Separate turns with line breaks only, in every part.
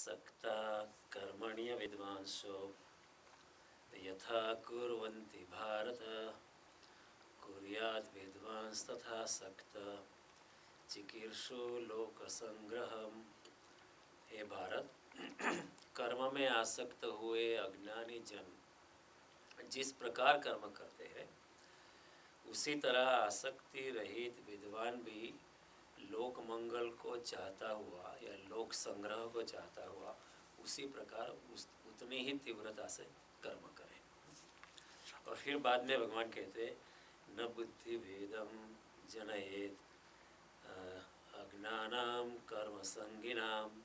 सक्ता कर्मण्य विद्वांसो यथा कुर्वन्ति भारत कुर्यात् विद्वांस तथा सक्त चिकीर्षु लोक संग्रहम। हे भारत, कर्म में आसक्त हुए अज्ञानी जन जिस प्रकार कर्म करते हैं उसी तरह आसक्ति रहित विद्वान भी लोक मंगल को चाहता हुआ या लोक संग्रह को चाहता हुआ उसी प्रकार उतनी ही तीव्रता से कर्म करे। और फिर बाद में भगवान कहते न बुद्धि भेदम जनयेत अज्ञानाम कर्म संगिनाम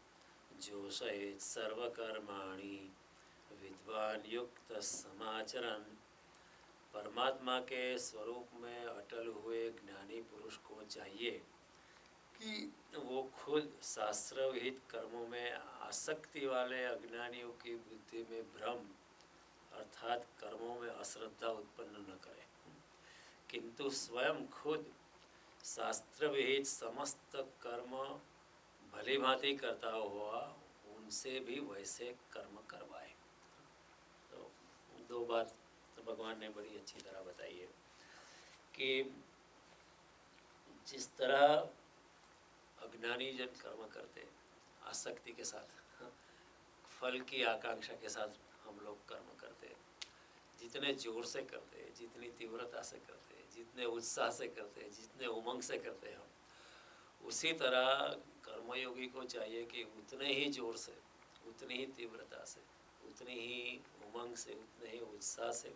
जोशयेत सर्वकर्माणि विद्वान युक्त समाचरण। परमात्मा के स्वरूप में अटल हुए ज्ञानी पुरुष को चाहिए कि वो खुद शास्त्र विहित कर्मों में आसक्ति वाले अज्ञानियों की बुद्धि में भ्रम अर्थात कर्मों में अश्रद्धा उत्पन्न न करे, किंतु स्वयं खुद शास्त्र विहित समस्त कर्म भली भांति करता हुआ उनसे भी वैसे कर्म करवाए। तो दो बात तो भगवान ने बड़ी अच्छी तरह बताई है कि जिस तरह अज्ञानी जन कर्म करते आसक्ति के साथ, फल की आकांक्षा के साथ हम लोग कर्म करते, जितने जोर से करते, जितनी तीव्रता से करते, जितने उत्साह से करते, जितने उमंग से करते हम, उसी तरह कर्मयोगी को चाहिए कि उतने ही जोर से, उतनी ही तीव्रता से, उतनी ही उमंग से, उतने ही उत्साह से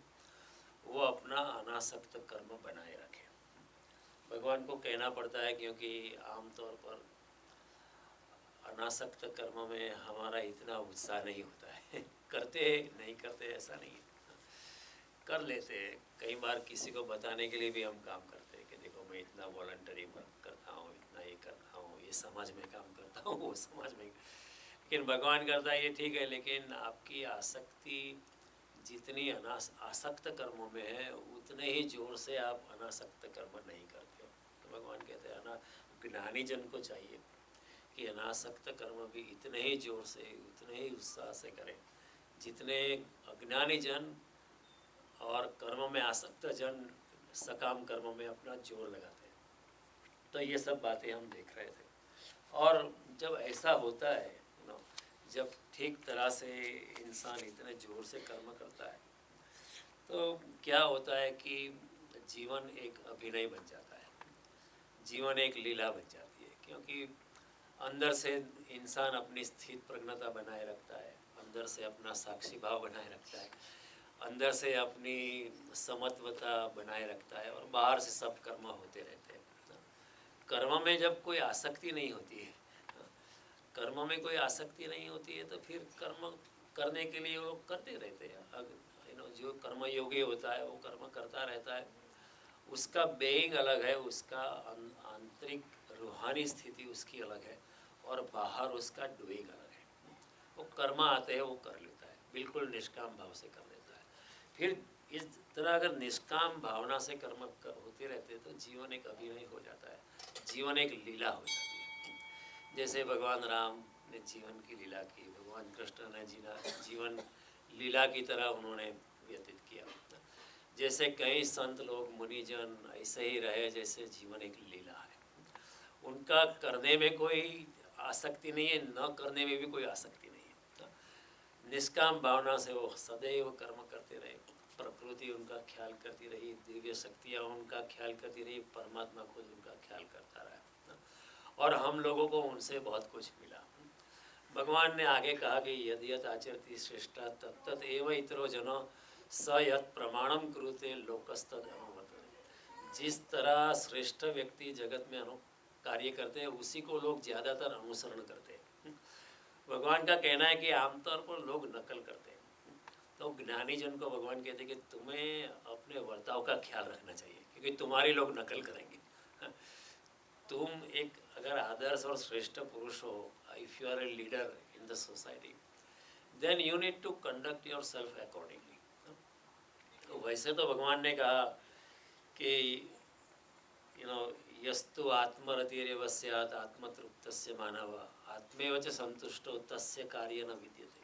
वो अपना अनासक्त कर्म बनाए रखे। भगवान को कहना पड़ता है क्योंकि आमतौर पर अनासक्त कर्म में हमारा इतना उत्साह नहीं होता है। करते नहीं करते ऐसा नहीं है, कर लेते हैं। कई बार किसी को बताने के लिए भी हम काम करते हैं कि देखो मैं इतना वॉलंटरी वर्क करता हूँ, इतना ये करता हूँ, ये समाज में काम करता हूँ, वो समाज में। लेकिन भगवान करता है ये ठीक है, लेकिन आपकी आसक्ति जितनी आसक्त कर्मों में है उतने ही जोर से आप अनासक्त कर्म नहीं करते हो। तो भगवान कहते हैं ज्ञानी जन को चाहिए कि अनासक्त कर्म भी इतने ही जोर से, उतने ही उत्साह से करें जितने अज्ञानी जन और कर्म में आसक्त जन सकाम कर्म में अपना जोर लगाते हैं। तो ये सब बातें हम देख रहे थे। और जब ऐसा होता है जब ठीक तरह से इंसान इतने जोर से कर्म करता है तो क्या होता है कि जीवन एक अभिनय बन जाता है, जीवन एक लीला बन जाती है। क्योंकि अंदर से इंसान अपनी स्थित प्रज्ञता बनाए रखता है, अंदर से अपना साक्षी भाव बनाए रखता है, अंदर से अपनी समत्वता बनाए रखता है और बाहर से सब कर्म होते रहते हैं। कर्म में जब कोई आसक्ति नहीं होती है, कर्म में कोई आसक्ति नहीं होती है तो फिर कर्म करने के लिए वो करते रहते हैं। जो कर्म योगी होता है वो कर्म करता रहता है, उसका बेइंग अलग है, उसका आंतरिक रूहानी स्थिति उसकी अलग है और बाहर उसका डूइंग अलग है। वो कर्म आते हैं वो कर लेता है, बिल्कुल निष्काम भाव से कर लेता है। फिर इस तरह अगर निष्काम भावना से कर्म होते रहते तो जीवन एक अभिनय हो जाता है, जीवन एक लीला हो जाती है। जैसे भगवान राम ने जीवन की लीला की, भगवान कृष्ण ने जीवन लीला की तरह उन्होंने व्यतीत किया। जैसे कई संत लोग मुनिजन ऐसे ही रहे जैसे जीवन एक लीला है, उनका करने में कोई आसक्ति नहीं है, न करने में भी कोई आसक्ति नहीं है। निष्काम भावना से वो सदैव कर्म करते रहे, प्रकृति उनका ख्याल करती रही, दिव्य शक्तियाँ उनका ख्याल करती रही, परमात्मा खुद उनका ख्याल करता रहा और हम लोगों को उनसे बहुत कुछ मिला। भगवान ने आगे कहा कि यदि यत आचरति श्रेष्ठा तत्तत एव इतरो जनो स यत प्रमाणम कुरुते लोकस्तद अनुवर्तते। जिस तरह श्रेष्ठ व्यक्ति जगत में कार्य करते हैं उसी को लोग ज़्यादातर अनुसरण करते हैं। भगवान का कहना है कि आमतौर पर लोग नकल करते हैं, तो ज्ञानी जन को भगवान कहते हैं कि तुम्हें अपने वर्ताव का ख्याल रखना चाहिए क्योंकि तुम्हारी लोग नकल करेंगे। तुम एक अगर आदर्श और श्रेष्ठ पुरुष हो, if you are a leader in the society, then you need to conduct yourself accordingly. तो वैसे तो भगवान ने कहा कि यस्तु आत्मरतिरेव स्यात् आत्मतृप्तस्य मानव आत्मेव च संतुष्टो तस्य कार्य न विद्यते।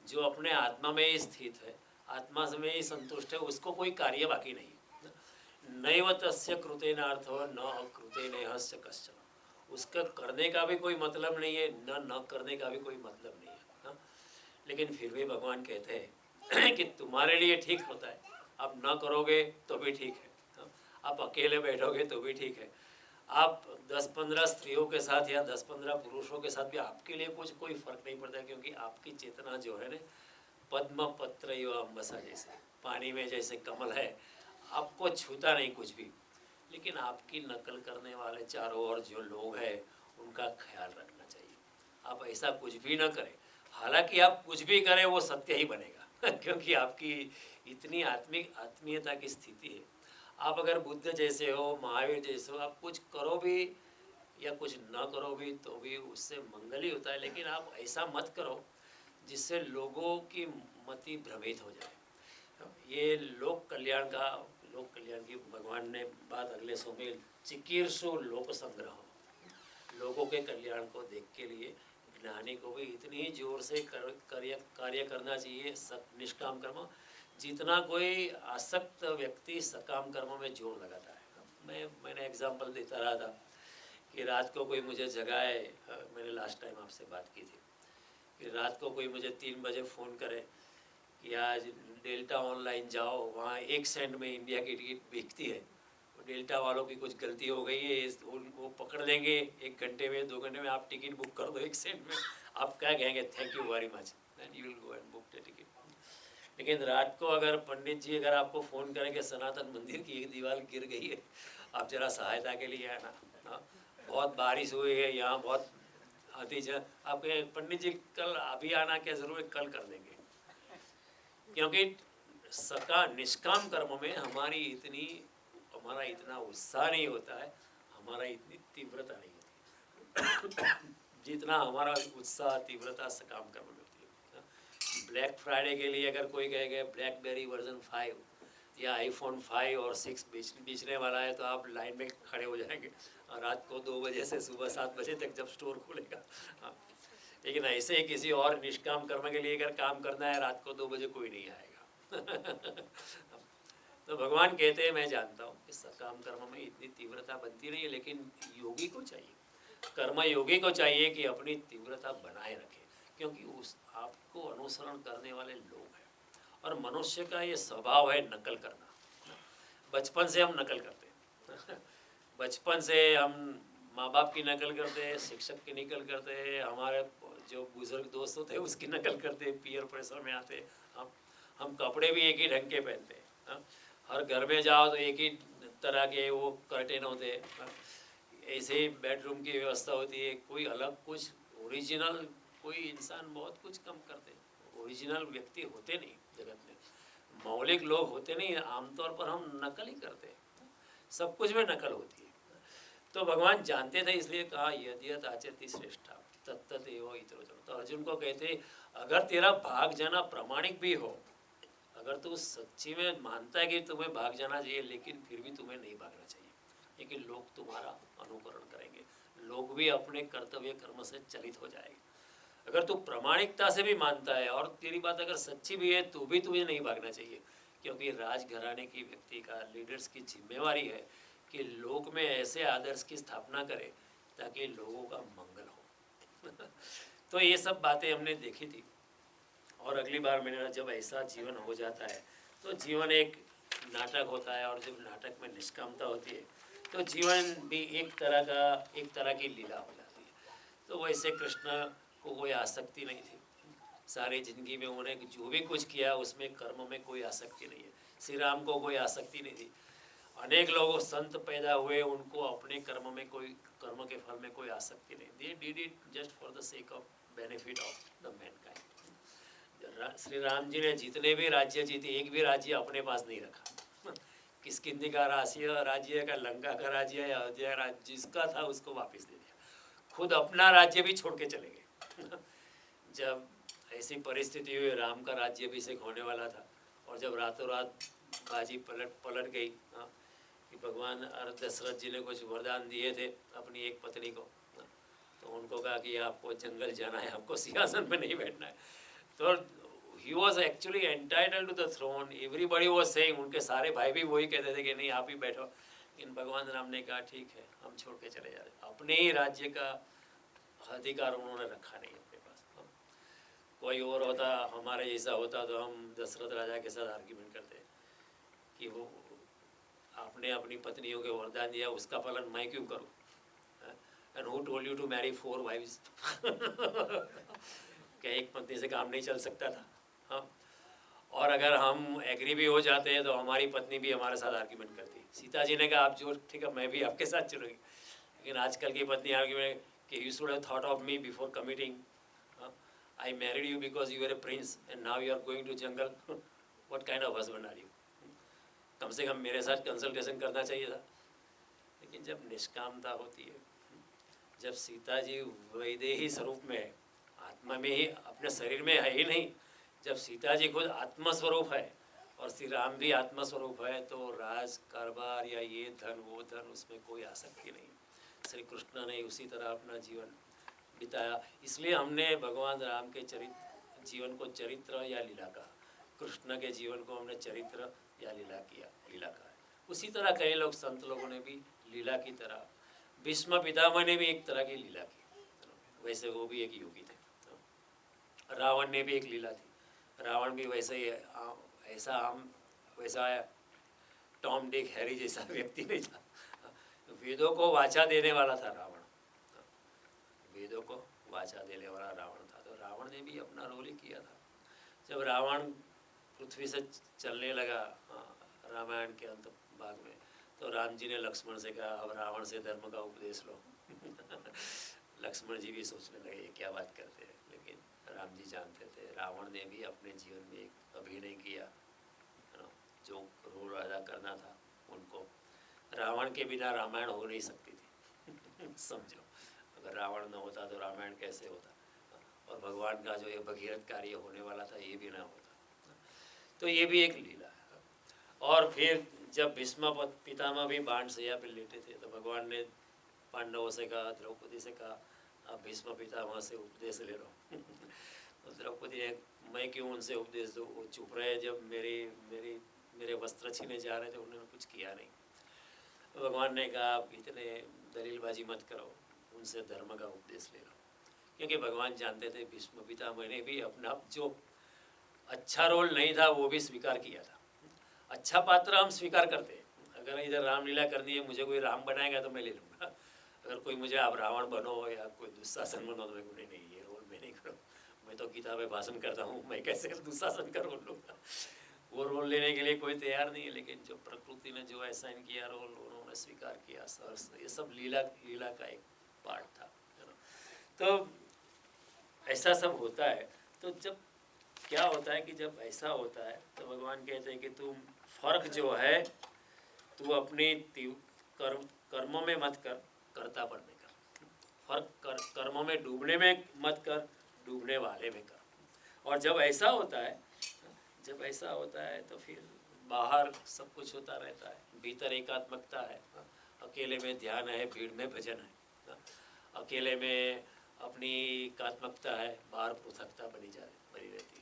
जो अपने आत्मा में ही स्थित है, आत्मा में ही संतुष्ट है, उसको कोई कार्य बाकी नहीं। नैव तस्य कृतेनार्थो न अकृतेनेहस्य कश्चन। उसका करने का भी कोई मतलब नहीं है, न करने का भी कोई मतलब नहीं है। हाँ? लेकिन फिर भी भगवान कहते हैं कि तुम्हारे लिए ठीक होता है, आप न करोगे तो भी ठीक है, हाँ? आप अकेले बैठोगे तो भी ठीक है, आप 10-15 स्त्रियों के साथ या 10-15 पुरुषों के साथ भी आपके लिए कोई फर्क नहीं पड़ता, क्योंकि आपकी चेतना जो है ना पद्म पत्र यो अम्बसा जैसे पानी में जैसे कमल है, आपको छूता नहीं कुछ भी। लेकिन आपकी नकल करने वाले चारों ओर जो लोग हैं उनका ख्याल रखना चाहिए। आप ऐसा कुछ भी ना करें, हालांकि आप कुछ भी करें वो सत्य ही बनेगा क्योंकि आपकी इतनी आत्मीयता की स्थिति है। आप अगर बुद्ध जैसे हो, महावीर जैसे हो, आप कुछ करो भी या कुछ न करो भी तो भी उससे मंगल ही होता है। लेकिन आप ऐसा मत करो जिससे लोगों की मति भ्रमित हो जाए। ये लोक कल्याण की भगवान ने बात अगले सो में चिकीर्षु लोक संग्रह, लोगों के कल्याण को देख के लिए ज्ञानी को भी इतनी जोर से कार्य करना चाहिए, निष्काम कर्म, जितना कोई आसक्त व्यक्ति सकाम कर्म में जोर लगाता है। मैंने एग्जांपल देता रहा था कि रात को कोई मुझे जगाए, मैंने लास्ट टाइम आपसे बात की थी कि रात को कोई मुझे 3 बजे फ़ोन करे कि आज डेल्टा ऑनलाइन जाओ, वहाँ 1 सेंट में इंडिया की टिकट बिकती है, डेल्टा वालों की कुछ गलती हो गई है, वो पकड़ लेंगे, 1 घंटे में 2 घंटे में आप टिकट बुक कर दो 1 सेंट में। आप क्या कहेंगे? Thank you very much, then you will go and book the ticket. लेकिन रात को अगर पंडित जी अगर आपको फ़ोन करें कि सनातन मंदिर की एक दीवार गिर गई है, आप जरा सहायता के लिए आना, हाँ बहुत बारिश हुई है यहाँ, बहुत आपके पंडित जी कल अभी आना क्या ज़रूर, कल कर देंगे। क्योंकि निष्काम कर्म में हमारा इतना उत्साह नहीं होता है, हमारा इतनी तीव्रता नहीं होती जितना हमारा उत्साह तीव्रता सकाम कर्म में होती है। ब्लैक फ्राइडे के लिए अगर कोई कहेगा ब्लैकबेरी वर्जन 5 या आईफोन 5 और 6 बेचने वाला है तो आप लाइन में खड़े हो जाएंगे, और रात को 2 बजे से सुबह 7 बजे तक जब स्टोर खुलेगा। हाँ, लेकिन ऐसे ही किसी और निष्काम कर्म के लिए अगर काम करना है, रात को 2 बजे कोई नहीं आएगा तो भगवान कहते हैं, मैं जानता हूँ कि सकाम कर्म में इतनी तीव्रता बनती नहीं है, लेकिन योगी को चाहिए, कर्म योगी को चाहिए कि अपनी तीव्रता बनाए रखे, क्योंकि उस आपको अनुसरण करने वाले लोग हैं। और मनुष्य का ये स्वभाव है नकल करना। बचपन से हम नकल करते हैं बचपन से हम माँ बाप की नकल करते हैं, शिक्षक की नकल करते हैं, हमारे जो बुजुर्ग दोस्त होते हैं उसकी नकल करते हैं, पीयर प्रेशर में आते हैं। हम कपड़े भी एक ही ढंग के पहनते हैं। हर घर में जाओ तो एक ही तरह के वो कर्टेन होते हैं, ऐसे ही बेडरूम की व्यवस्था होती है, कोई अलग कुछ ओरिजिनल, कोई इंसान बहुत कुछ कम करते हैं, ओरिजिनल व्यक्ति होते नहीं जगत में, मौलिक लोग होते नहीं, आमतौर पर हम नकल ही करते हैं, सब कुछ में नकल होती है। तो भगवान जानते थे, इसलिए कहा यद्यत आचरति श्रेष्ठा तत्तत एव इतरो जनो। तो अर्जुन को कहते अगर तेरा भाग जाना प्रामाणिक भी हो, अगर तू सच्ची में मानता है कि तुम्हें भाग जाना चाहिए, लेकिन फिर भी तुम्हें नहीं भागना चाहिए, लेकिन लोग तुम्हारा अनुकरण करेंगे, लोग भी अपने कर्तव्य कर्म से चलित हो जाएंगे। अगर तू प्रामाणिकता से भी मानता है और तेरी बात अगर सच्ची भी है तो भी तुम्हें नहीं भागना चाहिए, क्योंकि राजघराने की व्यक्ति का, लीडर्स की जिम्मेवारी है कि लोक में ऐसे आदर्श की स्थापना करे ताकि लोगों का मंगल हो तो ये सब बातें हमने देखी थी। और अगली बार मैंने जब ऐसा जीवन हो जाता है तो जीवन एक नाटक होता है, और जब नाटक में निष्कामता होती है तो जीवन भी एक तरह की लीला हो जाती है। तो वैसे कृष्ण को कोई आसक्ति नहीं थी, सारी ज़िंदगी में उन्हें जो भी कुछ किया उसमें कर्म में कोई आसक्ति नहीं है। श्री राम को कोई आसक्ति नहीं थी। अनेक लोग संत पैदा हुए, उनको अपने कर्म के फल में कोई आसक्ति नहीं, they did it just for the sake of benefit of the mankind. Shri Ram ji ने जितने भी राज्य जीते, एक भी राज्य अपने पास नहीं रखा किष्किंधा का राज्य का, लंका का राज्य या अयोध्या का राज्य जिसका था उसको वापस दे दिया, खुद अपना राज्य भी छोड़ के चले गए जब ऐसी परिस्थिति हुई, राम का राज्य अभिषेक होने वाला था, और जब रातों रात बाजी पलट गई, कि भगवान दशरथ जी ने कुछ वरदान दिए थे अपनी एक पत्नी को, तो उनको कहा कि आपको जंगल जाना है, आपको सिंहासन में नहीं बैठना है। तो he was actually entitled to the throne, everybody was saying, उनके सारे भाई भी वही कहते थे कि नहीं आप ही बैठो, लेकिन भगवान राम ने कहा ठीक है हम छोड़ के चले जा रहे। अपने ही राज्य का अधिकार उन्होंने रखा नहीं अपने पास। कोई और होता, हमारे जैसा होता, तो हम दशरथ राजा के साथ आर्ग्यूमेंट करते कि वो आपने अपनी पत्नियों के वरदान दिया, उसका पालन मैं क्यों करूं? And who told you to marry 4 wives? क्या एक पत्नी से काम नहीं चल सकता था? हाँ। और अगर हम एग्री भी हो जाते हैं तो हमारी पत्नी भी हमारे साथ आर्ग्यूमेंट करती। सीता जी ने कहा आप जो ठीक है मैं भी आपके साथ चलूँगी, लेकिन आजकल की पत्नी आर्ग्यूमेंट कि you should have thought of me before committing, I married you because you are a prince and now you are going to jungle, what kind of husband are you? कम से कम मेरे साथ कंसल्टेशन करना चाहिए था। लेकिन जब निष्कामता होती है, जब सीता जी वैदेही स्वरूप में है, आत्मा में ही, अपने शरीर में है ही नहीं, जब सीता जी खुद आत्मस्वरूप है और श्री राम भी आत्मस्वरूप है, तो राज कारोबार या ये धन वो धन उसमें कोई आसक्ति नहीं। श्री कृष्ण ने उसी तरह अपना जीवन बिताया। इसलिए हमने भगवान राम के जीवन को चरित्र या लीला कहा, कृष्ण के जीवन को हमने चरित्र या लीला कहा है। उसी तरह कई लोग संत लोगों ने भी लीला की तरह, भीष्म पितामह ने भी एक तरह की लीला की, वैसे वो भी एक योगी थे। रावण ने भी एक लीला थी, रावण भी वैसे ही वैसा टॉम डिक हैरी जैसा व्यक्ति नहीं था। वेदों को वाचा देने वाला था रावण, वेदों को वाचा देने वाला रावण था। तो रावण ने भी अपना रोल ही किया था। जब रावण पृथ्वी से चलने लगा रामायण के अंत भाग में, तो राम जी ने लक्ष्मण से कहा अब रावण से धर्म का उपदेश लो। लक्ष्मण जी भी सोचने लगे क्या बात करते हैं, लेकिन राम जी जानते थे रावण ने भी अपने जीवन में एक अभिनय किया, जो रोल अदा करना था उनको। रावण के बिना रामायण हो नहीं सकती थी। समझो, अगर रावण न होता तो रामायण कैसे होता, और भगवान का जो ये भगीरथ कार्य होने वाला था ये भी ना होता। तो ये भी एक लीला है। और फिर जब भीष्म पितामह भी बाण सैया पे लेटे थे, तो भगवान ने पांडवों से कहा, द्रौपदी से कहा आप भीष्म पितामह से उपदेश ले लो। तो द्रौपदी ने, मैं क्यों उनसे उपदेश दूँ, वो चुप रहे जब मेरे वस्त्र छीने जा रहे थे, उन्होंने कुछ किया नहीं। तो भगवान ने कहा आप इतने दलीलबाजी मत करो, उनसे धर्म का उपदेश ले लो। क्योंकि भगवान जानते थे भीष्म पितामह ने भी अपना जो अच्छा रोल नहीं था वो भी स्वीकार किया था। अच्छा पात्र हम स्वीकार करते हैं, अगर इधर रामलीला करनी है, मुझे कोई राम बनाएगा तो मैं ले लूँगा। अगर कोई मुझे आप रावण बनो या कोई दुशासन बनो तो मैं बोले नहीं ये रोल मैं नहीं करूँ, मैं तो गीता में भाषण करता हूँ, मैं कैसे दुशासन का रोल लूँगा। वो रोल लेने के लिए कोई तैयार नहीं है। लेकिन जो प्रकृति ने जो असाइन किया रोल, उन्होंने स्वीकार किया। ये सब लीला का एक पार्ट था, है ना। तो ऐसा सब होता है। तो जब क्या होता है कि जब ऐसा होता है तो भगवान कहते हैं कि तुम फर्क जो है तू अपनी कर्मों में मत कर, कर्तापन में कर। फर्क कर्मों में डूबने में मत कर, डूबने वाले में कर। और जब ऐसा होता है तो फिर बाहर सब कुछ होता रहता है, भीतर एकात्मकता है। अकेले में ध्यान है, भीड़ में भजन है। अकेले में अपनी एकात्मकता है, बाहर पृथकता बनी रहती है।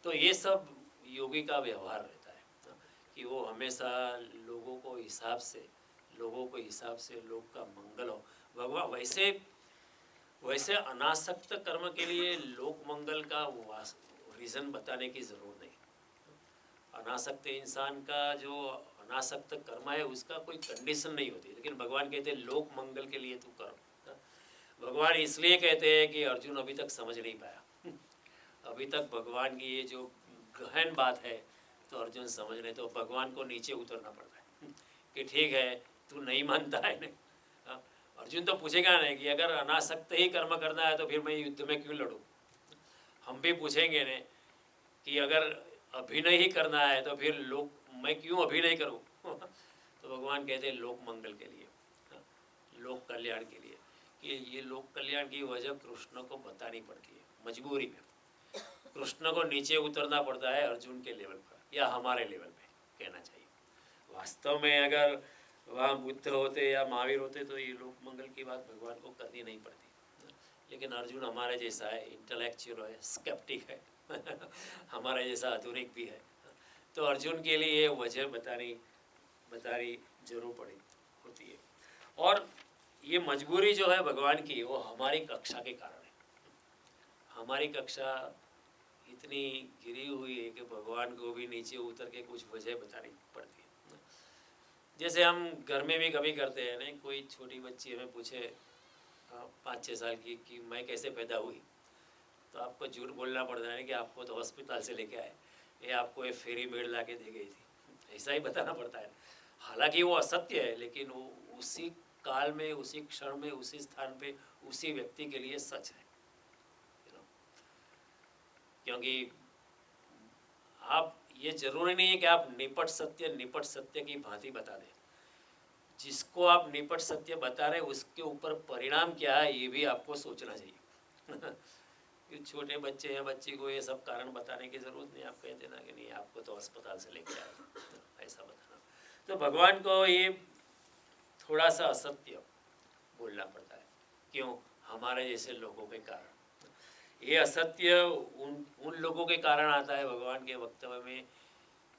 तो ये सब योगी का व्यवहार रहता है कि वो हमेशा लोगों को हिसाब से लोग का मंगल हो। भगवान वैसे अनासक्त कर्म के लिए लोक मंगल का रीज़न बताने की ज़रूरत नहीं। अनासक्त इंसान का जो अनासक्त कर्म है उसका कोई कंडीशन नहीं होती, लेकिन भगवान कहते हैं लोक मंगल के लिए तू कर। भगवान इसलिए कहते हैं कि अर्जुन अभी तक समझ नहीं पाया। अभी तक भगवान की ये जो गहन बात है तो अर्जुन समझ नहीं, तो भगवान को नीचे उतरना पड़ता है कि ठीक है तू नहीं मानता है ना। अर्जुन तो पूछेगा नहीं कि अगर अनासक्त ही कर्म करना है तो फिर मैं युद्ध में क्यों लड़ूं। हम भी पूछेंगे ने कि अगर अभिनय ही करना है तो फिर मैं क्यों अभिनय करूं। तो भगवान कहते हैं लोक मंगल के लिए, लोक कल्याण के लिए, कि ये लोक कल्याण की वजह कृष्ण को बतानी पड़ती है। मजबूरी में कृष्ण को नीचे उतरना पड़ता है अर्जुन के लेवल पर या हमारे लेवल पे कहना चाहिए। वास्तव में अगर वहाँ बुद्ध होते या महावीर होते तो ये लोक मंगल की बात भगवान को करनी नहीं पड़ती। लेकिन अर्जुन हमारे जैसा है, इंटेलेक्चुअल है, स्केप्टिक है हमारे जैसा आधुनिक भी है। तो अर्जुन के लिए ये वजह बतानी जरूर पड़ी होती है। और ये मजबूरी जो है भगवान की, वो हमारी कक्षा के कारण है। हमारी कक्षा इतनी गिरी हुई है कि भगवान को भी नीचे उतर के कुछ वजह बतानी पड़ती है। जैसे हम घर में भी कभी करते हैं, नहीं, कोई छोटी बच्ची हमें पूछे 5-6 साल की कि मैं कैसे पैदा हुई, तो आपको झूठ बोलना पड़ता है कि आपको तो हॉस्पिटल से लेके आए, ये आपको ये फेरी मेड ला के दे गई थी, ऐसा ही बताना पड़ता है। हालांकि वो असत्य है, लेकिन वो उसी काल में, उसी क्षण में, उसी स्थान पे, उसी व्यक्ति के लिए सच है। क्योंकि आप, ये जरूरी नहीं है कि आप निपट सत्य की भांति बता दें। जिसको आप निपट सत्य बता रहे उसके ऊपर परिणाम क्या है ये भी आपको सोचना चाहिए कि छोटे बच्चे हैं, बच्ची को ये सब कारण बताने की ज़रूरत नहीं। आप कह देना कि नहीं, आपको तो अस्पताल से लेके आए, ऐसा बताना। तो भगवान को ये थोड़ा सा असत्य बोलना पड़ता है। क्यों? हमारे जैसे लोगों के कारण। ये असत्य उन लोगों के कारण आता है भगवान के वक्तव्य में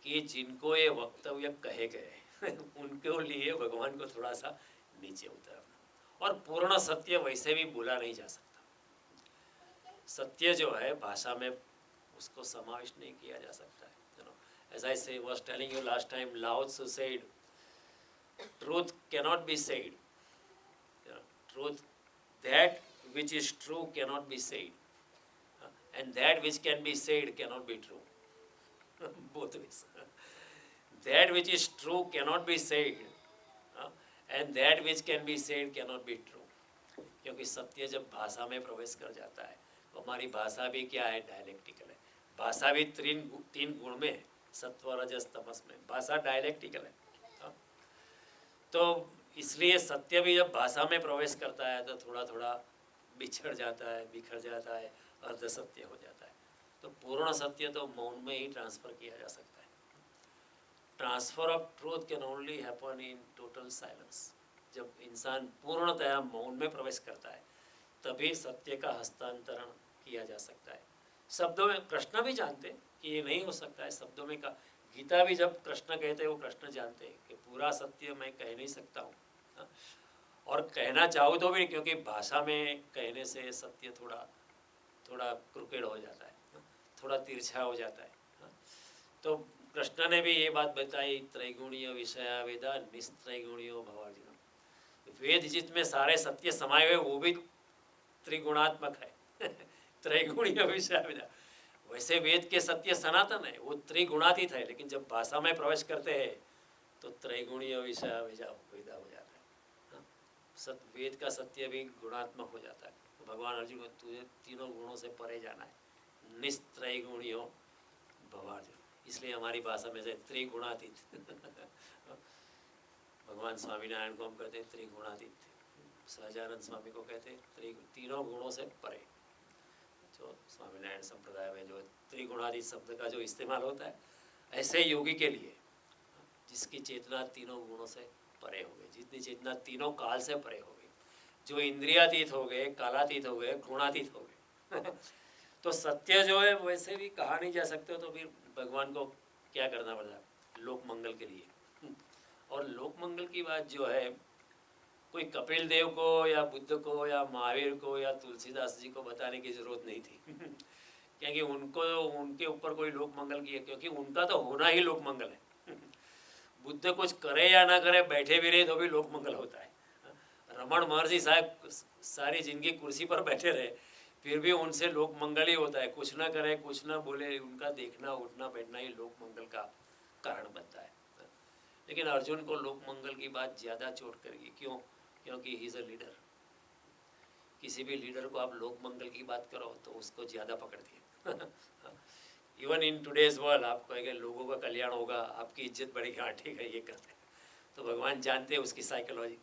कि जिनको ये वक्तव्य कहे गए उनके लिए भगवान को थोड़ा सा नीचे उतारना। और पूर्ण सत्य वैसे भी बोला नहीं जा सकता। सत्य जो है भाषा में उसको समाविष्ट नहीं किया जा सकता है। As I say, was telling you last time, Lao Tzu said, truth cannot be said. Truth, that which is true cannot be said, and that which can be said cannot be true. Both ways. That which is true cannot be said, and that which can be said cannot be true. क्योंकि सत्य जब भाषा में प्रवेश कर जाता है, तो हमारी भाषा भी क्या है? डायलेक्टिकल है। भाषा भी तीन गुण में है, सत्व रजस तमस में। भाषा डायलेक्टिकल है। तो इसलिए सत्य भी जब भाषा में प्रवेश करता है तो थोड़ा थोड़ा बिछड़ जाता है, बिखर जाता है, अर्ध सत्य हो जाता है। तो पूर्ण सत्य तो मौन में ही ट्रांसफर किया जा सकता है। Transfer of truth can only happen in total silence. जब इंसान पूर्णतया मौन में प्रवेश करता है तभी सत्य का हस्तांतरण किया जा सकता है। शब्दों में कृष्ण भी जानते हैं कि ये नहीं हो सकता है शब्दों में का। गीता भी जब कृष्ण कहते हैं, वो कृष्ण जानते हैं कि पूरा सत्य मैं कह नहीं सकता हूँ, और कहना चाहूँ तो भी, क्योंकि भाषा में कहने से सत्य थोड़ा क्रुकेड हो जाता है, थोड़ा तिरछा हो जाता है। तो कृष्ण ने भी ये बात बताई, त्रैगुणीय विषया वेदा निस्त्रैगुणियो भवार्जुन। वेद जिसमें सारे सत्य समाये हुए वो भी त्रिगुणात्मक है त्रैगुणीय विषया वेदा। वैसे वेद के सत्य सनातन है, वो त्रिगुणातीत है, लेकिन जब भाषा में प्रवेश करते हैं तो त्रैगुणीय विषया वेदा हो जाता है। वेद का सत्य भी गुणात्मक हो जाता है। तो भगवान अर्जुन को तुझे तीनों गुणों से परे जाना है, निस्त्रैगुणियो भवार्जुन। इसलिए हमारी भाषा में से त्रिगुणातीत भगवान स्वामीनारायण को हम कहते हैं त्रिगुणातीत, सहजानंद स्वामी को कहते हैं तीनों गुणों से परे। जो स्वामीनारायण संप्रदाय में जो त्रिगुणातीत शब्द का जो इस्तेमाल होता है, ऐसे योगी के लिए जिसकी चेतना तीनों गुणों से परे हो गई, जितनी चेतना तीनों काल से परे हो गई, जो इंद्रियातीत हो गए, कालातीत हो गए, गुणातीत हो गए तो सत्य जो है वैसे भी कहा नहीं जा सकते। तो फिर भगवान को क्या करना पड़ता है? लोक मंगल के लिए। और लोक मंगल की बात जो है, कोई कपिल देव को या बुद्ध को या महावीर को या तुलसीदास जी को बताने की जरूरत नहीं थी क्योंकि उनके ऊपर कोई लोक मंगल की है, क्योंकि उनका तो होना ही लोक मंगल है बुद्ध कुछ करे या ना करे, बैठे भी रहे तो भी लोक मंगल होता है। रमण महर्षि साहब सारी जिंदगी कुर्सी पर बैठे रहे, फिर भी उनसे लोक मंगल ही होता है। कुछ ना करे, कुछ ना बोले, उनका देखना उठना बैठना ही लोक मंगल का कारण बनता है। लेकिन अर्जुन को लोक मंगल की बात ज़्यादा चोट करेगी। क्यों? क्योंकि ही इज़ अ लीडर। किसी भी लीडर को आप लोक मंगल की बात करो तो उसको ज़्यादा पकड़ती है इवन इन टुडेज वर्ल्ड आप कहेंगे लोगों का कल्याण होगा, आपकी इज्जत बढ़ेगी, हाँ ठीक है ये करते हैं। तो भगवान जानते हैं उसकी साइकोलॉजी।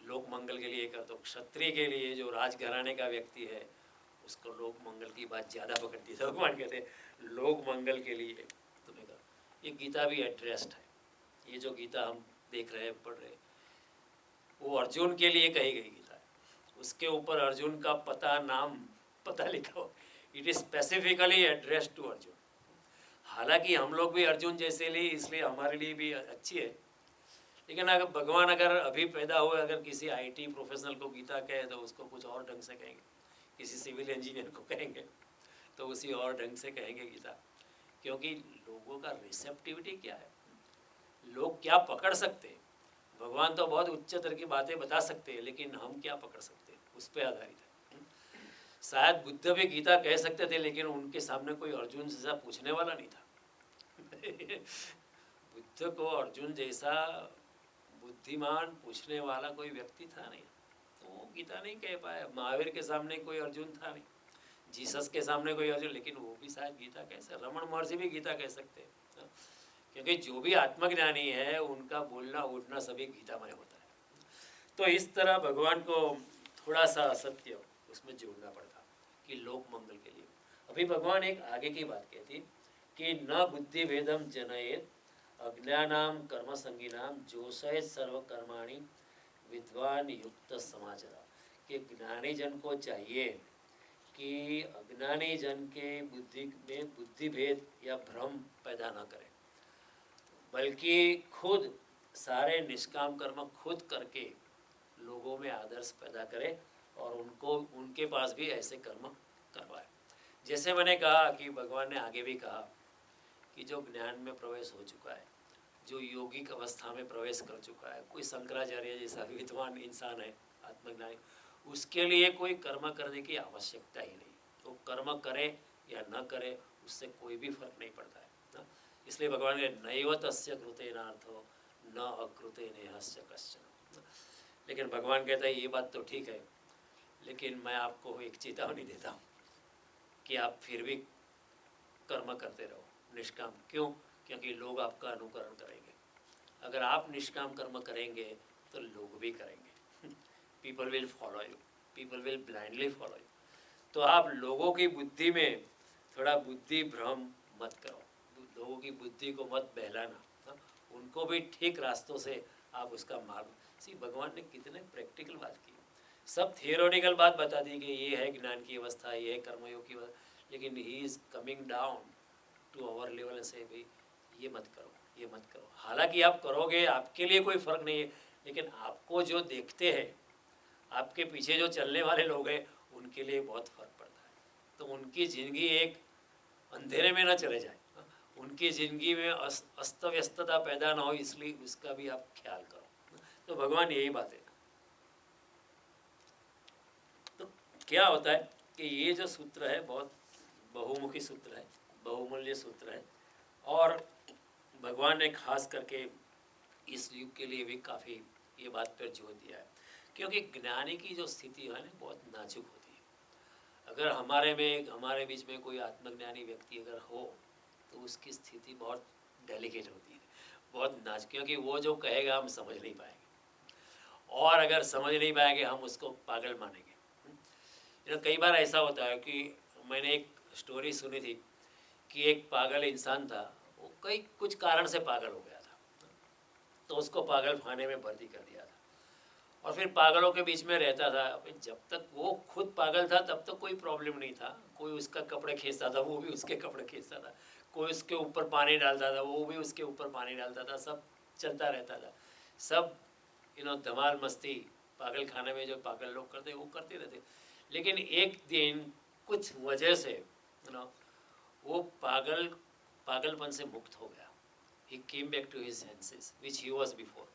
लोक मंगल के लिए कर दो। क्षत्रिय के लिए जो राजघराने का व्यक्ति है उसको लोक मंगल की बात ज़्यादा पकड़ती है। तो भगवान कहते हैं लोक मंगल के लिए तुम्हें करो। ये गीता भी एड्रेस्ड है। ये जो गीता हम देख रहे हैं, पढ़ रहे हैं, वो अर्जुन के लिए कही गई गीता है। उसके ऊपर अर्जुन का पता, नाम, पता लिखा हो। It is specifically address to Arjun. हालांकि हम लोग भी अर्जुन जैसे लिए, इसलिए हमारे लिए भी अच्छी है। लेकिन अगर भगवान अगर अभी पैदा हुए, अगर किसी आईटी प्रोफेशनल को गीता कहे तो उसको कुछ और ढंग से कहेंगे, किसी सिविल इंजीनियर को कहेंगे तो उसी और ढंग से कहेंगे गीता। क्योंकि लोगों का रिसेप्टिविटी क्या है, लोग क्या पकड़ सकते हैं। भगवान तो बहुत उच्चतर की बातें बता सकते हैं, लेकिन हम क्या पकड़ सकते हैं उस पर आधारित है। शायद बुद्ध भी गीता कह सकते थे, लेकिन उनके सामने कोई अर्जुन जैसा पूछने वाला नहीं था। बुद्ध को अर्जुन जैसा बुद्धिमान पूछने वाला कोई व्यक्ति था नहीं, तो वो गीता नहीं कह पाया। महावीर के सामने कोई अर्जुन था नहीं, जीसस के सामने कोई अर्जुन, लेकिन वो भी शायद गीता कह सकते। रमन महर्षि भी गीता कह सकते हैं, क्योंकि जो भी आत्मज्ञानी है उनका बोलना उठना सभी गीतामय होता है। तो इस तरह भगवान को थोड़ा सा असत्य उसमें जोड़ना पड़ता कि लोक मंगल के लिए। अभी भगवान एक आगे की बात कहती कि न बुद्धि भेदम जनयेत अज्ञानाम कर्म संगीनाम जोशय सर्व कर्माणि विद्वान युक्त समाचार। कि ज्ञानी जन को चाहिए कि अज्ञानी जन के बुद्धि में बुद्धि भेद या भ्रम पैदा न करे, बल्कि खुद सारे निष्काम कर्म खुद करके लोगों में आदर्श पैदा करे और उनको उनके पास भी ऐसे कर्म करवाए। जैसे मैंने कहा कि भगवान ने आगे भी कहा कि जो ज्ञान में प्रवेश हो चुका है, जो योगिक अवस्था में प्रवेश कर चुका है, कोई शंकराचार्य जैसा विद्वान इंसान है आत्मज्ञानी, उसके लिए कोई कर्म करने की आवश्यकता ही नहीं। वो तो कर्म करे या न करे उससे कोई भी फर्क नहीं पड़ता है ना। इसलिए भगवान के नैव तस्य कृतेनार्थो न अकृतेनेहस्य कश्चन। लेकिन भगवान कहता है ये बात तो ठीक है, लेकिन मैं आपको एक चेतावनी देता हूँ कि आप फिर भी कर्म करते रहो निष्काम। क्यों? क्योंकि लोग आपका अनुकरण करेंगे। अगर आप निष्काम कर्म करेंगे तो लोग भी करेंगे। People will follow you, people will blindly follow you. तो आप लोगों की बुद्धि में थोड़ा बुद्धि भ्रम मत करो, लोगों की बुद्धि को मत बहलाना, उनको भी ठीक रास्तों से आप उसका मार्ग। भगवान ने कितने प्रैक्टिकल बात की। सब थियोरेटिकल बात बता दी कि ये है ज्ञान की अवस्था, ये है कर्मयोग की अवस्था, लेकिन he is coming down to our level से भाई ये मत करो, ये मत करो। हालांकि आप करोगे, आपके लिए कोई फ़र्क नहीं है, लेकिन आपको जो देखते हैं, आपके पीछे जो चलने वाले लोग हैं, उनके लिए बहुत फ़र्क पड़ता है। तो उनकी ज़िंदगी एक अंधेरे में ना चले जाए, उनकी ज़िंदगी में अस्त व्यस्तता पैदा ना हो, इसलिए उसका भी आप ख्याल करो। तो भगवान यही बात है। तो क्या होता है कि ये जो सूत्र है बहुत बहुमुखी सूत्र है, बहुमूल्य सूत्र है, और भगवान ने खास करके इस युग के लिए भी काफ़ी ये बात पर जोर दिया है। क्योंकि ज्ञानी की जो स्थिति है ना बहुत नाजुक होती है। अगर हमारे बीच में कोई आत्मज्ञानी व्यक्ति अगर हो तो उसकी स्थिति बहुत डेलिकेट होती है, बहुत नाजुक, क्योंकि वो जो कहेगा हम समझ नहीं पाएंगे, और अगर समझ नहीं पाएंगे हम उसको पागल मानेंगे। कई बार ऐसा होता है कि मैंने एक स्टोरी सुनी थी कि एक पागल इंसान था, वो कई कुछ कारण से पागल हो गया था, तो उसको पागल खाने में भर्ती कर दिया था, और फिर पागलों के बीच में रहता था। जब तक वो खुद पागल था तब तक कोई प्रॉब्लम नहीं था, कोई उसका कपड़े खींचता था, वो भी उसके कपड़े खींचता था, कोई उसके ऊपर पानी डालता था, वो भी उसके ऊपर पानी डालता था, सब चलता रहता था। सब धमाल मस्ती पागल खाने में जो पागल लोग करते वो करते रहते। लेकिन एक दिन कुछ वजह से वो पागलपन से मुक्त हो गया। He came back to his senses, which he was before.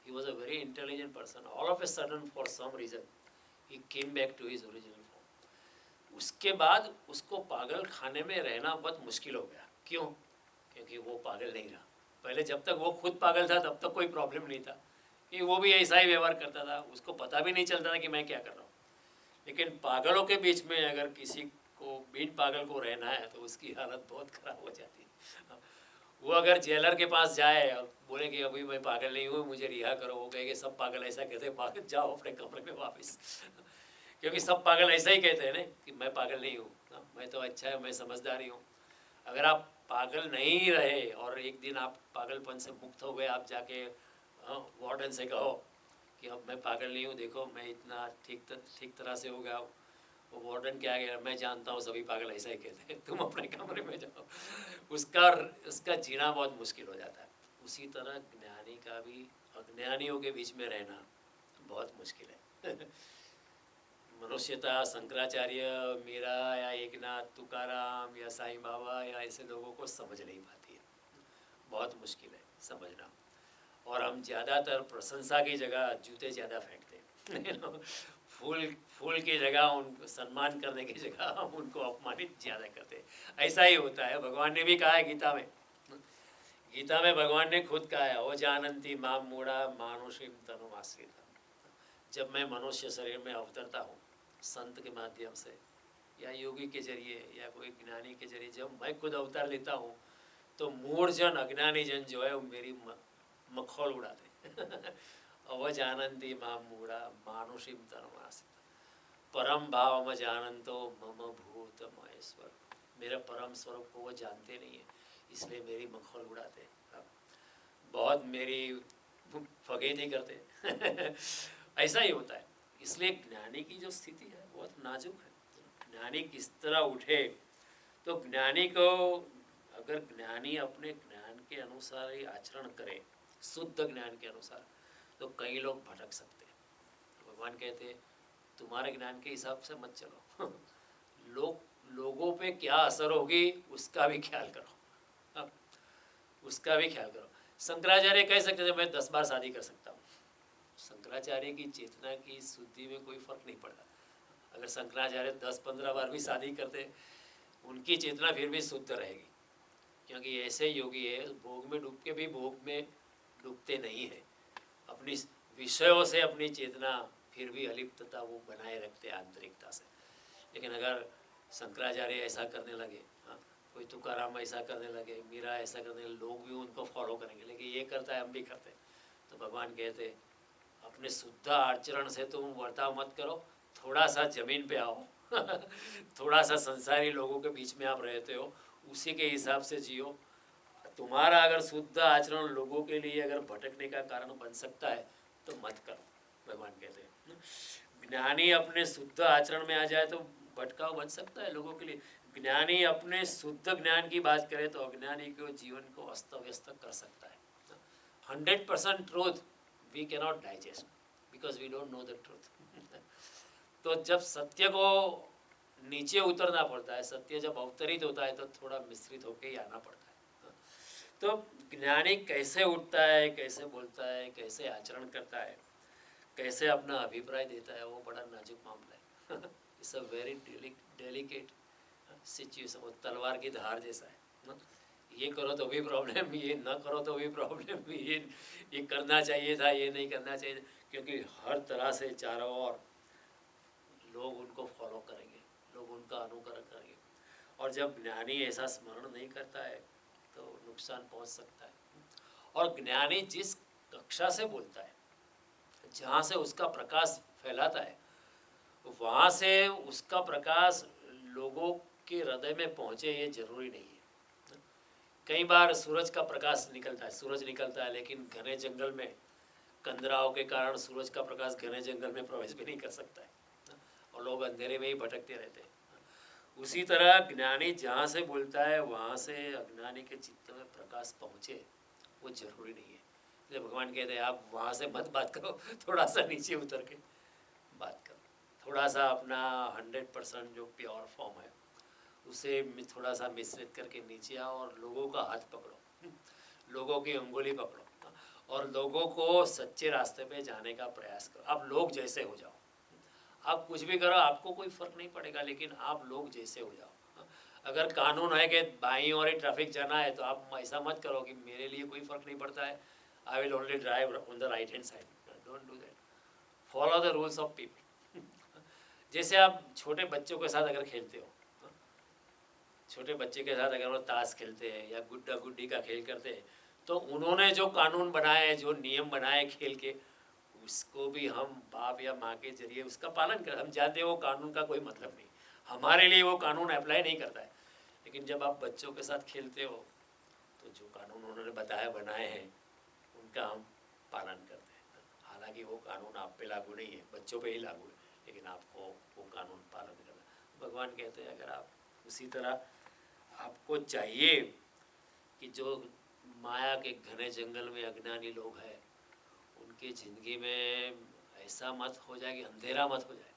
He was a very intelligent person. All of a sudden, for some reason, he came back to his original form. उसके बाद उसको पागल खाने में रहना बहुत मुश्किल हो गया। क्यों? क्योंकि वो पागल नहीं रहा। पहले जब तक वो खुद पागल था तब तक कोई प्रॉब्लम नहीं था, कि वो भी ऐसा ही व्यवहार करता था, उसको पता भी नहीं चलता था कि मैं क्या कर रहा हूँ। लेकिन पागलों के बीच में अगर किसी को बिन पागल को रहना है तो उसकी हालत बहुत ख़राब हो जाती है। वो अगर जेलर के पास जाए और बोले कि अभी मैं पागल नहीं हूँ, मुझे रिहा करो, वो कहेंगे सब पागल ऐसा कहते हैं, पागल जाओ अपने कमरे में वापस। क्योंकि सब पागल ऐसा ही कहते हैं ना कि मैं पागल नहीं हूँ, मैं तो अच्छा है, मैं समझदारी हूँ। अगर आप पागल नहीं रहे और एक दिन आप पागलपन से मुक्त हो गए, आप जाके वार्डन से कहो कि अब मैं पागल नहीं हूँ, देखो मैं इतना ठीक तरह से हो गया हूँ। वो वार्डन क्या गया, मैं जानता हूँ सभी पागल ऐसा ही कहते हैं, तुम अपने कमरे में जाओ। उसका उसका जीना बहुत मुश्किल हो जाता है। उसी तरह ज्ञानी का भी अज्ञानियों के बीच में रहना बहुत मुश्किल है। मनुष्यता शंकराचार्य, मीरा या एकनाथ, तुकाराम या साईं बाबा या ऐसे लोगों को समझ नहीं पाती है, बहुत मुश्किल है समझना। और हम ज़्यादातर प्रशंसा की जगह जूते ज़्यादा फेंकते हैं। फूल फूल की जगह उनको सम्मान करने की जगह हम उनको अपमानित ज़्यादा करते हैं। ऐसा ही होता है। भगवान ने भी कहा है गीता में, गीता में भगवान ने खुद कहा है, ओ जानन्ति माम मूढ़ा मानुषीम तनुमाश्रिता। जब मैं मनुष्य शरीर में अवतरता हूँ संत के माध्यम से या योगी के जरिए या कोई ज्ञानी के जरिए, जब मैं खुद अवतार लेता हूँ तो मूढ़ जन अज्ञानी जन जो है वो मेरी मखौल उड़ाते। अवजानन्ति माम मूढ़ा मानुषीम तनुमाश्रिता परम भाव में जानंतो मम भूत महेश्वर। मेरे परम स्वरूप को वो जानते नहीं है, इसलिए मेरी मखौल उड़ाते हैं, बहुत मेरी फगेदी करते हैं। ऐसा ही होता है। इसलिए ज्ञानी की जो स्थिति है बहुत नाजुक है। ज्ञानी किस तरह उठे, तो ज्ञानी को, अगर ज्ञानी अपने ज्ञान के अनुसार ही आचरण करे, शुद्ध ज्ञान के अनुसार, तो कई लोग भटक सकते हैं। भगवान कहते हैं तुम्हारे ज्ञान के हिसाब से मत चलो। लोगों पे क्या असर होगी उसका भी ख्याल करो, उसका भी ख्याल करो। शंकराचार्य कह सकते थे मैं 10 बार शादी कर सकता हूँ, शंकराचार्य की चेतना की शुद्धि में कोई फर्क नहीं पड़ता। अगर शंकराचार्य 10-15 बार भी शादी करते, उनकी चेतना फिर भी शुद्ध रहेगी, क्योंकि ऐसे योगी है भोग में डूब के भी भोग में डूबते नहीं है, अपनी विषयों से अपनी चेतना फिर भी अलिप्तता वो बनाए रखते आंतरिकता से। लेकिन अगर शंकराचार्य ऐसा करने लगे, कोई तुकाराम ऐसा करने लगे, मीरा ऐसा करने लगे, लोग भी उनको फॉलो करेंगे, लेकिन ये करता है हम भी करते हैं, तो भगवान कहते अपने शुद्ध आचरण से तुम वर्ताव मत करो, थोड़ा सा जमीन पे आओ। थोड़ा सा संसारी लोगों के बीच में आप रहते हो, उसी के हिसाब से जियो। तुम्हारा अगर शुद्ध आचरण लोगों के लिए अगर भटकने का कारण बन सकता है तो मत करो, भगवान कहते हैं। ज्ञानी अपने शुद्ध आचरण में आ जाए तो भटकाव बन सकता है लोगों के लिए। ज्ञानी अपने शुद्ध ज्ञान की बात करे तो अज्ञानी के जीवन को अस्त व्यस्त कर सकता है। 100% truth we cannot digest because we don't know the truth. तो जब सत्य को नीचे उतरना पड़ता है, सत्य जब अवतरित होता है तो थोड़ा मिश्रित होकर ही आना पड़ता है। तो ज्ञानी कैसे उठता है, कैसे बोलता है, कैसे आचरण करता है, कैसे अपना अभिप्राय देता है, वो बड़ा नाजुक मामला है। It's a very delicate situation. वो तलवार की धार जैसा है, ये करो तो भी प्रॉब्लम, ये ना करो तो भी प्रॉब्लम, ये करना चाहिए था, ये नहीं करना चाहिए, क्योंकि हर तरह से चारों ओर लोग उनको फॉलो करेंगे, लोग उनका अनुकरण करेंगे। और जब ज्ञानी ऐसा स्मरण नहीं करता है तो नुकसान पहुंच सकता है। और ज्ञानी जिस कक्षा से बोलता है, जहाँ से उसका प्रकाश फैलाता है, वहाँ से उसका प्रकाश लोगों के हृदय में पहुँचे ये जरूरी नहीं है। कई बार सूरज का प्रकाश निकलता है, सूरज निकलता है, लेकिन घने जंगल में कंदराओं के कारण सूरज का प्रकाश घने जंगल में प्रवेश भी नहीं कर सकता है, और लोग अंधेरे में ही भटकते रहते हैं। उसी तरह ज्ञानी जहाँ से बोलता है वहाँ से अज्ञानी के चित्त में प्रकाश पहुँचे वो जरूरी नहीं है। इसलिए भगवान कहते हैं आप वहाँ से मत बात करो, थोड़ा सा नीचे उतर के बात करो, थोड़ा सा अपना 100% जो प्योर फॉर्म है उसे थोड़ा सा मिश्रित करके नीचे आओ और लोगों का हाथ पकड़ो, लोगों की उंगली पकड़ो और लोगों को सच्चे रास्ते पे जाने का प्रयास करो। आप लोग जैसे हो जाओ, आप कुछ भी करो आपको कोई फ़र्क नहीं पड़ेगा, लेकिन आप लोग जैसे हो जाओ। अगर कानून है कि बाईं ओर ही ट्रैफिक जाना है तो आप ऐसा मत करो कि मेरे लिए कोई फ़र्क नहीं पड़ता है, I will only drive on the right hand side. Don't do that, follow the rules of people. जैसे आप छोटे बच्चों के साथ अगर खेलते हो, छोटे बच्चे के साथ अगर वो ताश खेलते हैं या गुड्डा गुड्डी का खेल करते हैं, तो उन्होंने जो कानून बनाए, जो नियम बनाए खेल के, उसको भी हम बाप या माँ के जरिए उसका पालन कर, हम जानते हैं वो कानून का कोई मतलब नहीं, हमारे लिए वो कानून अप्लाई नहीं करता है। लेकिन जब आप बच्चों के साथ खेलते हो तो जो कानून उन्होंने बताए बनाए हैं उनका हम पालन करते हैं। हालांकि वो कानून आप पे लागू नहीं है, बच्चों पे ही लागू है, लेकिन आपको वो कानून पालन करना। भगवान कहते हैं अगर आप उसी तरह आपको चाहिए कि जो माया के घने जंगल में अज्ञानी लोग हैं उनकी ज़िंदगी में ऐसा मत हो जाए कि अंधेरा मत हो जाए,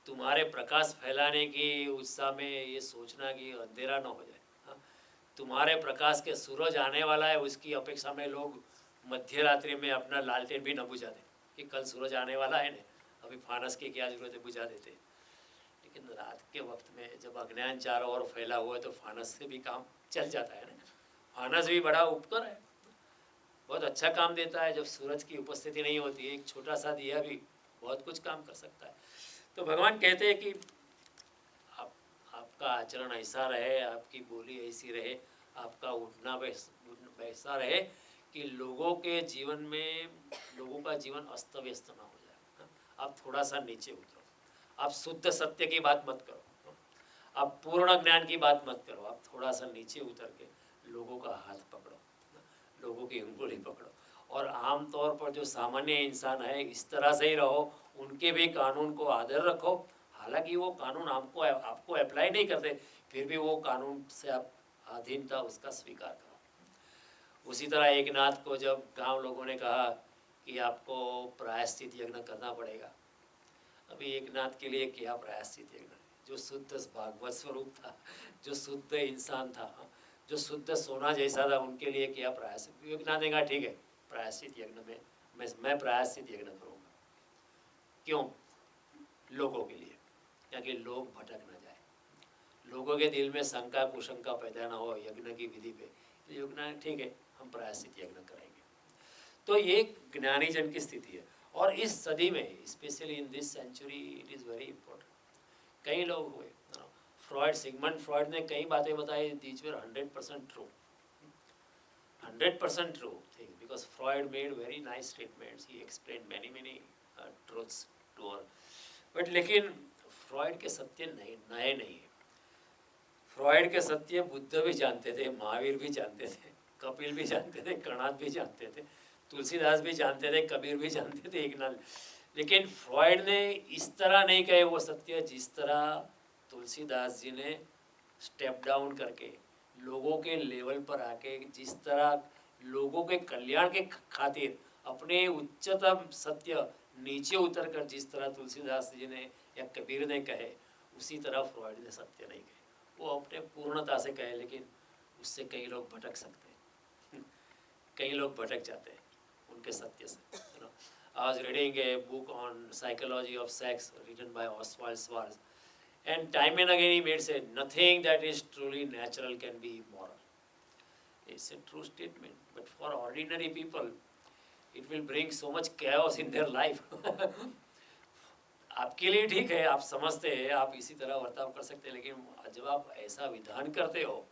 तुम्हारे प्रकाश फैलाने की उत्साह में ये सोचना कि अंधेरा ना हो जाए। हाँ, तुम्हारे प्रकाश के सूरज आने वाला है उसकी अपेक्षा में लोग मध्य रात्रि में अपना लालटेन भी न बुझा दें कि कल सूरज आने वाला है ना, अभी फानस की क्या जरूरत है, बुझा देते। लेकिन रात के वक्त में जब अज्ञान चारों ओर फैला हुआ है तो फानस से भी काम चल जाता है ना। फानस भी बड़ा उपकर है, बहुत अच्छा काम देता है। जब सूरज की उपस्थिति नहीं होती है एक छोटा सा दिया भी बहुत कुछ काम कर सकता है। तो भगवान कहते हैं कि आपका आचरण ऐसा रहे, आपकी बोली ऐसी रहे, आपका उठना वैसा रहे कि लोगों के जीवन में लोगों का जीवन अस्त व्यस्त ना हो जाए। आप थोड़ा सा नीचे उतरो, आप शुद्ध सत्य की बात मत करो, आप पूर्ण ज्ञान की बात मत करो, आप थोड़ा सा नीचे उतर के लोगों का हाथ पकड़ो, लोगों की उंगली पकड़ो। और आम तौर पर जो सामान्य इंसान है इस तरह से ही रहो, उनके भी कानून को आदर रखो। हालांकि वो कानून आपको अप्लाई नहीं करते, फिर भी वो कानून से आप अधीनता उसका स्वीकार करो। उसी तरह एक नाथ को जब गांव लोगों ने कहा कि आपको प्रायश्चित यज्ञ करना पड़ेगा, अभी एक नाथ के लिए क्या प्रायश्चित यज्ञ, जो शुद्ध भागवत स्वरूप था, जो शुद्ध इंसान था, जो शुद्ध सोना जैसा था, उनके लिए क्या प्रायश्चित। एकनाथ ने कहा ठीक है, प्रायश्चित यज्ञ में मैं प्रायश्चित यज्ञ करूँगा। क्यों? लोगों के लिए, ताकि लोग भटक न जाए, लोगों के दिल में शंका कुशंका पैदा ना हो यज्ञ की विधि पे। यज्ञ ठीक है, हम प्रायश्चित यज्ञ करेंगे। तो ये ज्ञानी जन की स्थिति है। और इस सदी में specially in this century it is very important. कई लोग हुए, फ्रॉइड, सिगमंड फ्रॉइड ने कई बातें बताई, these were 100% true, 100% true thing, because Freud made very nice statements, he explained many truths to her, but लेकिन फ्रॉइड के सत्य नए नहीं है। फ्रॉइड के सत्य बुद्ध भी जानते थे, महावीर भी जानते थे, कपिल भी जानते थे, कणाद भी जानते थे, तुलसीदास भी जानते थे, कबीर भी जानते थे, एकनाथ। लेकिन फ्रॉइड ने इस तरह नहीं कहे वो सत्य जिस तरह तुलसीदास जी ने स्टेप डाउन करके लोगों के लेवल पर आके, जिस तरह लोगों के कल्याण के खातिर अपने उच्चतम सत्य नीचे उतर कर जिस तरह तुलसीदास जी ने या कबीर ने कहे, उसी तरह फ्रॉइड ने सत्य नहीं कहे। वो अपने पूर्णता से कहे, लेकिन उससे कई लोग भटक सकते हैं, कई लोग भटक जाते हैं उनके सत्य से। I was reading a book on psychology of sex written by Oswald Schwartz, and time and again he made say nothing that is truly natural can be immoral. It's a true statement, but for ordinary people it will bring so much chaos in their life. आपके लिए ठीक है, आप समझते हैं, आप इसी तरह वर्ताव कर सकते हैं, लेकिन जब आप ऐसा विधान करते हो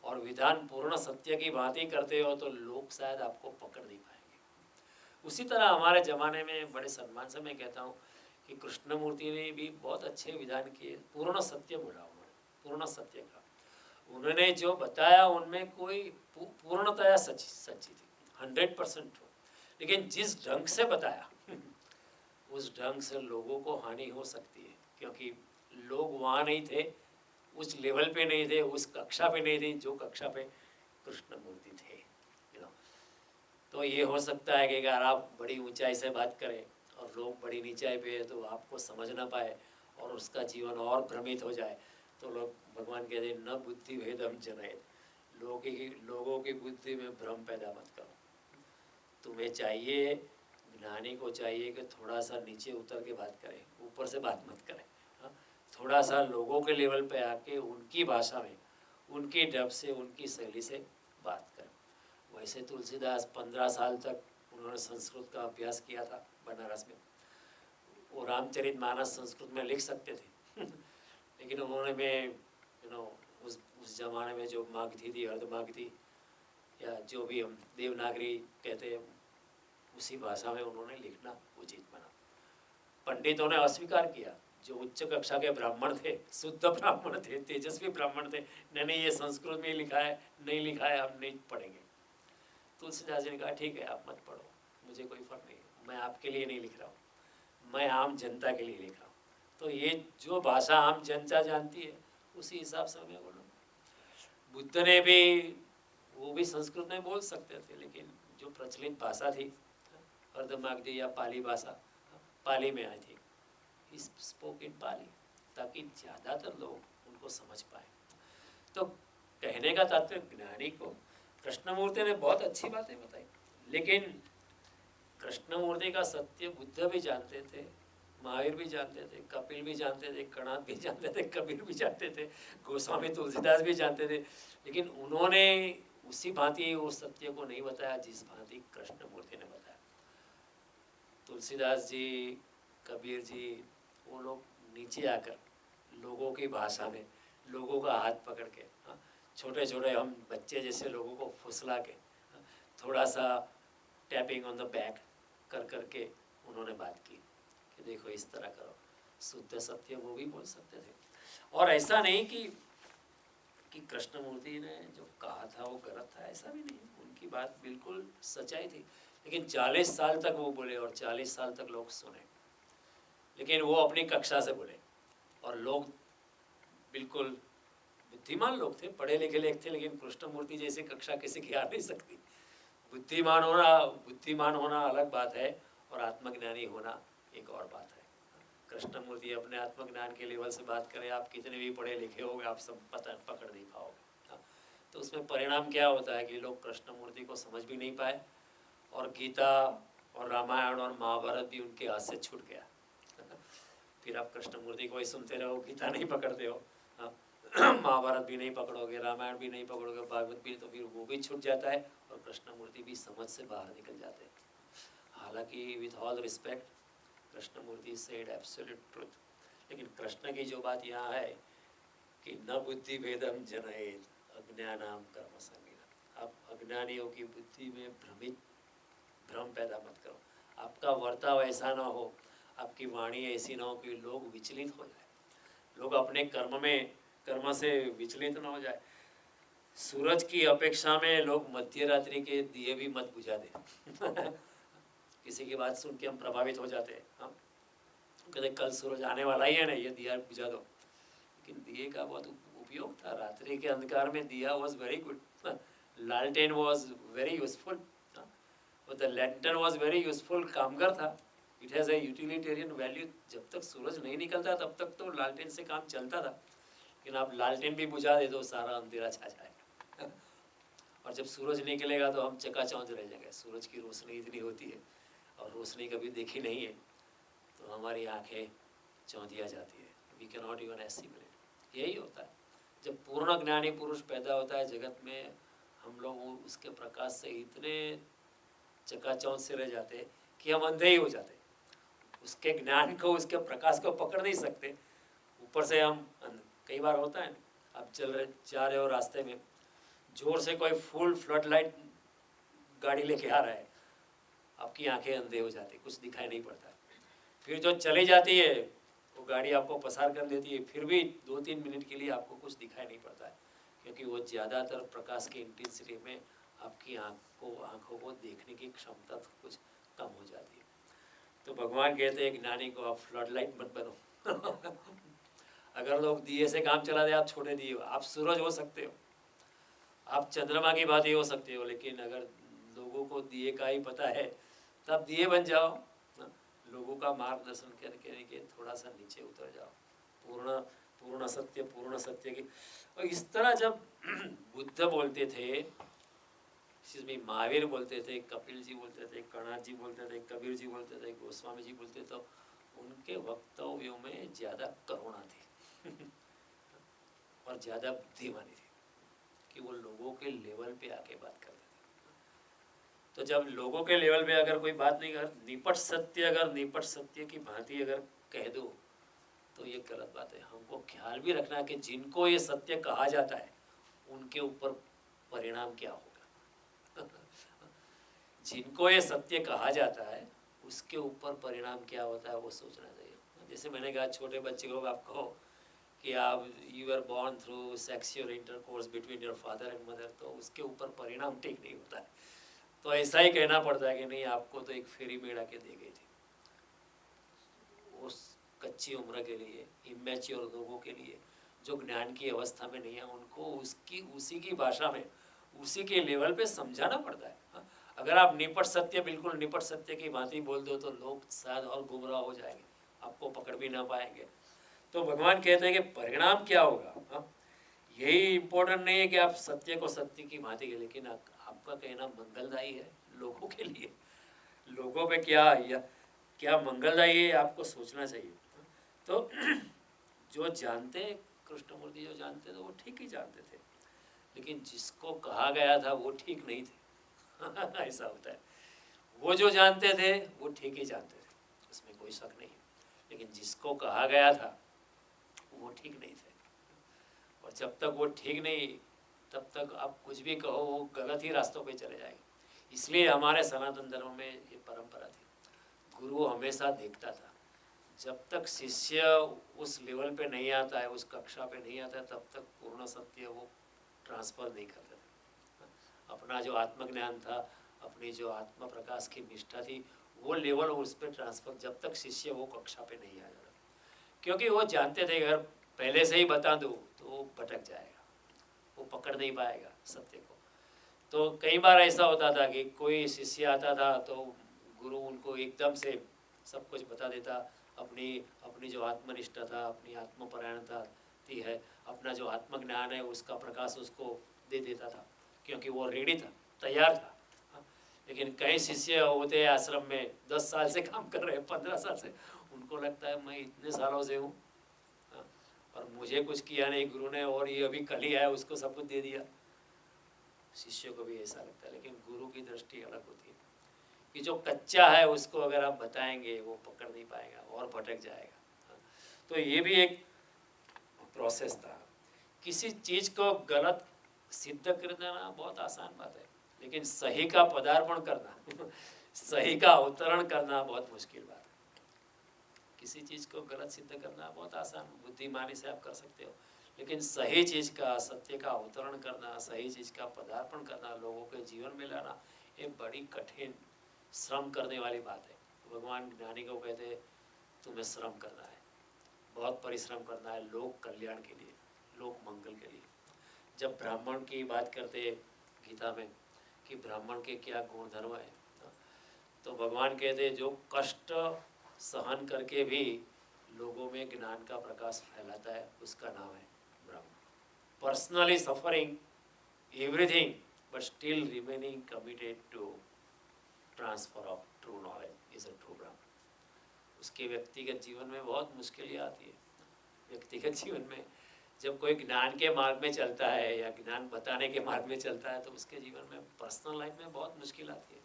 और विधान पूर्ण सत्य की बात ही करते हो तो लोग शायद आपको पकड़ नहीं पाएंगे। उसी तरह हमारे ज़माने में बड़े सम्मान से मैं कहता हूँ कि कृष्णमूर्ति ने भी बहुत अच्छे विधान किए, पूर्ण सत्य बोला उन्होंने, पूर्ण सत्य का उन्होंने जो बताया उनमें कोई पूर्णतया सच्ची थी, 100% ट्रू। लेकिन जिस ढंग से बताया उस ढंग से लोगों को हानि हो सकती है, क्योंकि लोग वहाँ नहीं थे, उस लेवल पे नहीं थे, उस कक्षा पे नहीं थे जो कक्षा पे कृष्णमूर्ति थे। तो ये हो सकता है कि अगर आप बड़ी ऊंचाई से बात करें और लोग बड़ी नीचाई पे है तो आपको समझ ना पाए और उसका जीवन और भ्रमित हो जाए, तो लोग, भगवान कहते हैं न बुद्धि भेदम जनयेत, लोगों की बुद्धि में भ्रम पैदा मत करो। तुम्हें चाहिए, ज्ञानी को चाहिए कि थोड़ा सा नीचे उतर के बात करें, ऊपर से बात मत करें। हाँ, थोड़ा सा लोगों के लेवल पे आके उनकी भाषा में, उनकी ढब से, उनकी शैली से बात करें। वैसे तुलसीदास 15 साल तक उन्होंने संस्कृत का अभ्यास किया था बनारस में, वो रामचरितमानस संस्कृत में लिख सकते थे लेकिन उन्होंने में उस जमाने में जो मागधी थी, अर्धमागधी या जो भी हम देवनागरी कहते हैं, उसी भाषा में उन्होंने लिखना उचित बना। पंडितों ने अस्वीकार किया, जो उच्च कक्षा के ब्राह्मण थे, शुद्ध ब्राह्मण थे, तेजस्वी ब्राह्मण थे, नहीं ये संस्कृत में लिखा है, नहीं लिखा है, हम नहीं पढ़ेंगे। तुलसीदास जी ने कहा ठीक है, आप मत पढ़ो, मुझे कोई फर्क नहीं, मैं आपके लिए नहीं लिख रहा हूँ, मैं आम जनता के लिए लिख रहा हूँ। तो ये जो भाषा आम जनता जानती है उसी हिसाब से मैं बोलूँगा। बुद्ध ने भी, वो भी संस्कृत में बोल सकते थे, लेकिन जो प्रचलित भाषा थी अर्धमागधी या पाली भाषा, पाली में आई थी, स्पोक इन पाली, ताकि ज़्यादातर लोग उनको समझ पाए। तो कहने का तात्पर्य ज्ञानी को कृष्णमूर्ति ने बहुत अच्छी बातें बताई, लेकिन कृष्णमूर्ति का सत्य बुद्ध भी जानते थे, महावीर भी जानते थे, कपिल भी जानते थे, कणाद भी जानते थे, कबीर भी जानते थे, गोस्वामी तुलसीदास भी जानते थे, लेकिन उन्होंने उसी भांति उस सत्य को नहीं बताया जिस भांति कृष्णमूर्ति ने बताया। तुलसीदास जी, कबीर जी, वो लोग नीचे आकर लोगों की भाषा में लोगों का हाथ पकड़ के, छोटे छोटे हम बच्चे जैसे लोगों को फुसला के, थोड़ा सा टैपिंग ऑन द बैक कर करके उन्होंने बात की कि देखो इस तरह करो, शुद्ध सत्य वो भी बोल सकते थे। और ऐसा नहीं कि कृष्णमूर्ति ने जो कहा था वो गलत था, ऐसा भी नहीं, उनकी बात बिल्कुल सच्चाई थी। लेकिन 40 साल तक वो बोले और 40 साल तक लोग सुने, लेकिन वो अपनी कक्षा से बोले और लोग बिल्कुल बुद्धिमान लोग थे, पढ़े लिखे लोग थे, लेकिन कृष्णमूर्ति जैसी कक्षा किसी की आ नहीं सकती। बुद्धिमान होना अलग बात है और आत्मज्ञानी होना एक और बात है। कृष्णमूर्ति अपने आत्मज्ञान के लेवल से बात करें, आप कितने भी पढ़े लिखे होंगे आप सब पकड़ नहीं पाओगे। तो उसमें परिणाम क्या होता है कि लोग कृष्णमूर्ति को समझ भी नहीं पाए और गीता और रामायण और महाभारत भी उनके हाथ से छूट गया। फिर आप कृष्णमूर्ति को ही सुनते रहो, गीता नहीं पकड़ते हो, महाभारत भी नहीं पकड़ोगे, रामायण भी नहीं पकड़ोगे, भागवत भी, तो फिर वो भी छूट जाता है और कृष्णमूर्ति भी समझ से बाहर निकल जाते हैं। हालांकि with all respect Krishnamurti said absolute truth, लेकिन कृष्ण की जो बात यहाँ है कि न बुद्धि भेदम जनयेत अज्ञानाम कर्म संगीना। आप अज्ञानियों की बुद्धि में भ्रम पैदा मत करो, आपका वर्ताव ऐसा ना हो, आपकी वाणी ऐसी ना हो कि लोग विचलित हो जाए, लोग अपने कर्म से विचलित ना हो जाए। सूरज की अपेक्षा में लोग मध्य रात्रि के दिए भी मत बुझा दे। किसी की बात सुन के हम प्रभावित हो जाते हैं, हम कहते कल सूरज आने वाला ही है ना, ये दिया बुझा दो, लेकिन दिए का बहुत उपयोग था। रात्रि के अंधकार में दिया वॉज वेरी गुड, लालटेन was very useful, the lantern was very useful, कामगर था, it has a utilitarian value. जब तक सूरज नहीं निकलता तब तक तो लालटेन से काम चलता था, लेकिन आप लालटेन भी बुझा दे तो सारा अंधेरा छा जाएगा। और जब सूरज निकलेगा तो हम चकाचौंध रह जाएंगे, सूरज की रोशनी इतनी होती है और रोशनी कभी देखी नहीं है तो हमारी आंखें चौंधिया जाती है, we can not even estimate. यही होता है जब पूर्ण ज्ञानी पुरुष पैदा होता है जगत में, हम लोग उसके प्रकाश से इतने चकाचौंध से रह जाते हैं कि हम अंधे ही हो जाते हैं, उसके ज्ञान को, उसके प्रकाश को पकड़ नहीं सकते। ऊपर से हम, कई बार होता है आप जा रहे हो रास्ते में, जोर से कोई फुल फ्लड लाइट गाड़ी लेके आ रहा है, आपकी आंखें अंधे हो जाती, कुछ दिखाई नहीं पड़ता। फिर जो चली जाती है वो गाड़ी आपको पसार कर देती है, फिर भी 2-3 मिनट के लिए आपको कुछ दिखाई नहीं पड़ता है, क्योंकि वो ज़्यादातर प्रकाश की इंटेंसिटी में आपकी आँखों को देखने की क्षमता कुछ कम हो जाती है। तो भगवान कहते हैं ज्ञानी को आप फ्लड लाइट मत बनो। अगर लोग दिए से काम चला दे, आप छोटे दिए हो, आप सूरज हो सकते हो, आप चंद्रमा की बात ही हो सकते हो, लेकिन अगर लोगों को दिए का ही पता है तब दिए बन जाओ, लोगों का मार्गदर्शन करने के थोड़ा सा नीचे उतर जाओ, पूर्ण सत्य की। और इस तरह जब बुद्ध बोलते थे, महावीर बोलते थे, कपिल जी बोलते थे, कणाद जी बोलते थे, कबीर जी बोलते थे, गोस्वामी जी बोलते, तो उनके वक्तव्यों में ज़्यादा करुणा थी और ज़्यादा बुद्धिमानी थी कि वो लोगों के लेवल पे आके बात करते थे। तो जब लोगों के लेवल पे अगर कोई बात नहीं कर, निपट सत्य की भांति अगर कह दो तो ये गलत बात है। हमको ख्याल भी रखना कि जिनको ये सत्य कहा जाता है उनके ऊपर परिणाम क्या होगा। जिनको ये सत्य कहा जाता है उसके ऊपर परिणाम क्या होता है वो सोचना चाहिए। जैसे मैंने कहा छोटे बच्चे को आप कहो कि आप you are born through sexual intercourse between your father and mother, तो उसके ऊपर परिणाम ठीक नहीं होता है। तो ऐसा ही कहना पड़ता है कि नहीं, आपको तो एक फेरी मेड़ के दे गई थी। उस कच्ची उम्र के लिए, इमेच्योर लोगों के लिए, जो ज्ञान की अवस्था में नहीं है, उनको उसकी उसी की भाषा में, उसी के लेवल पे समझाना पड़ता है। हाँ? अगर आप निपट सत्य, बिल्कुल निपट सत्य की भांति बोल दो तो लोग शायद और गुमराह हो जाएंगे, आपको पकड़ भी ना पाएंगे। तो भगवान कहते हैं कि परिणाम क्या होगा। हाँ? यही इम्पोर्टेंट नहीं है कि आप सत्य को सत्य की भांति के, लेकिन आपका कहना मंगलदायी है लोगों के लिए, लोगों पे क्या मंगलदायी है, आपको सोचना चाहिए। तो जो जानते, कृष्णमूर्ति जो जानते थे वो ठीक ही जानते थे, लेकिन जिसको कहा गया था वो ठीक नहीं थे। ऐसा होता है, वो जो जानते थे वो ठीक ही जानते थे, उसमें कोई शक नहीं है, लेकिन जिसको कहा गया था वो ठीक नहीं थे। और जब तक वो ठीक नहीं, तब तक आप कुछ भी कहो वो गलत ही रास्तों पे चले जाएंगे। इसलिए हमारे सनातन धर्म में ये परंपरा थी, गुरु हमेशा देखता था, जब तक शिष्य उस लेवल पे नहीं आता है, उस कक्षा पे नहीं आता है, तब तक पूर्ण सत्य वो ट्रांसफ़र नहीं करते थे। अपना जो आत्मज्ञान था, अपनी जो आत्म प्रकाश की निष्ठा थी, वो लेवल उस पर ट्रांसफ़र जब तक शिष्य वो कक्षा पे नहीं आ जाता, क्योंकि वो जानते थे अगर पहले से ही बता दूँ तो वो भटक जाएगा, वो पकड़ नहीं पाएगा सत्य को। तो कई बार ऐसा होता था कि कोई शिष्य आता था तो गुरु उनको एकदम से सब कुछ बता देता, अपनी अपनी जो आत्मनिष्ठा था, अपनी आत्मपरायणता थी है, अपना जो आत्मज्ञान है उसका प्रकाश उसको दे देता था, क्योंकि वो रेडी था, तैयार था। हाँ? लेकिन कई शिष्य होते हैं आश्रम में 10 साल से काम कर रहे हैं, 15 साल से, उनको लगता है मैं इतने सालों से हूँ और मुझे कुछ किया नहीं गुरु ने, और ये अभी कल ही आया उसको सब कुछ दे दिया। शिष्य को भी ऐसा लगता है, लेकिन गुरु की दृष्टि अलग होती है कि जो कच्चा है उसको अगर आप बताएंगे वो पकड़ नहीं पाएगा और भटक जाएगा। तो ये भी एक प्रोसेस था। किसी चीज़ को गलत सिद्ध कर देना बहुत आसान बात है, लेकिन सही का पदार्पण करना सही का अवतरण करना बहुत मुश्किल बात है। किसी चीज़ को गलत सिद्ध करना बहुत आसान, बुद्धिमानी से आप कर सकते हो, लेकिन सही चीज़ का, सत्य का अवतरण करना, सही चीज़ का पदार्पण करना, लोगों के जीवन में लाना, ये बड़ी कठिन, श्रम करने वाली बात है। तो भगवान ज्ञानी को कहते हैं तुम्हें श्रम करना है, बहुत परिश्रम करना है लोक कल्याण के लिए, लोक मंगल के लिए। जब ब्राह्मण की बात करते हैं गीता में कि ब्राह्मण के क्या गुण धर्म है, तो भगवान कहते हैं जो कष्ट सहन करके भी लोगों में ज्ञान का प्रकाश फैलाता है उसका नाम है Brahmin. Personally suffering everything but still remaining committed to transfer of true knowledge is a true Brahmin. उसके व्यक्तिगत जीवन में बहुत मुश्किलें आती है। व्यक्तिगत जीवन में जब कोई ज्ञान के मार्ग में चलता है या ज्ञान बताने के मार्ग में चलता है तो उसके जीवन में, पर्सनल लाइफ में बहुत मुश्किल आती है,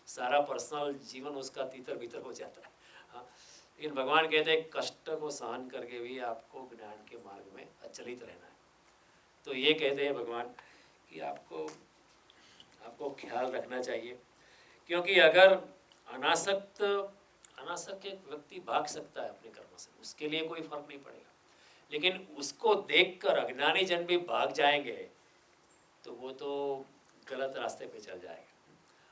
सारा पर्सनल जीवन उसका तीतर भीतर हो जाता है। हाँ, लेकिन भगवान कहते हैं कष्ट को सहन करके भी आपको ज्ञान के मार्ग में अचलित रहना है। तो ये कहते हैं भगवान कि आपको ख्याल रखना चाहिए, क्योंकि अगर अनासक्त एक व्यक्ति भाग सकता है अपने कर्म से, उसके लिए कोई फर्क नहीं पड़ेगा, लेकिन उसको देखकर अज्ञानी जन भी भाग जाएंगे तो वो तो गलत रास्ते पे चल जाएगा।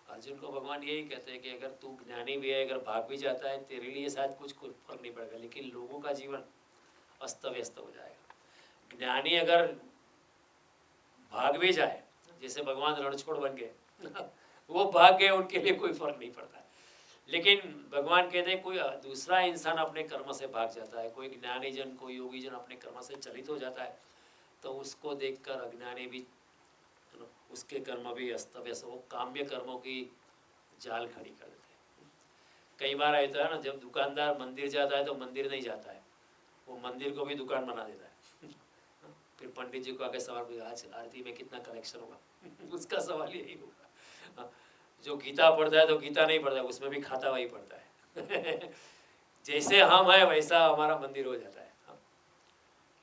अर्जुन को भगवान यही कहते हैं कि अगर तू ज्ञानी भी है, अगर भाग भी जाता है, तेरे लिए शायद कुछ फर्क नहीं पड़ेगा, लेकिन लोगों का जीवन अस्त व्यस्त हो जाएगा। ज्ञानी अगर भाग भी जाए, जैसे भगवान रणछोड़ बन गए वो भाग गए, उनके लिए कोई फर्क नहीं पड़ता। लेकिन भगवान कहते हैं कोई दूसरा इंसान अपने कर्म से भाग जाता है, कोई ज्ञानी जन, कोई योगी जन अपने कर्म से चलित हो जाता है, तो उसको देखकर अज्ञानी भी, उसके कर्म भी अस्त व्यस्त, वो काम्य कर्मों की जाल खड़ी कर देते हैं। कई बार ऐसा है ना, जब दुकानदार मंदिर जाता है तो मंदिर नहीं जाता है, वो मंदिर को भी दुकान बना देता है। फिर पंडित जी को आगे सवाल पूछा आज आरती में कितना कलेक्शन होगा उसका सवाल यही होगा। जो गीता पढ़ता है तो गीता नहीं पढ़ता है, उसमें भी खाता वही पढ़ता है जैसे हम हैं वैसा हमारा मंदिर हो जाता है।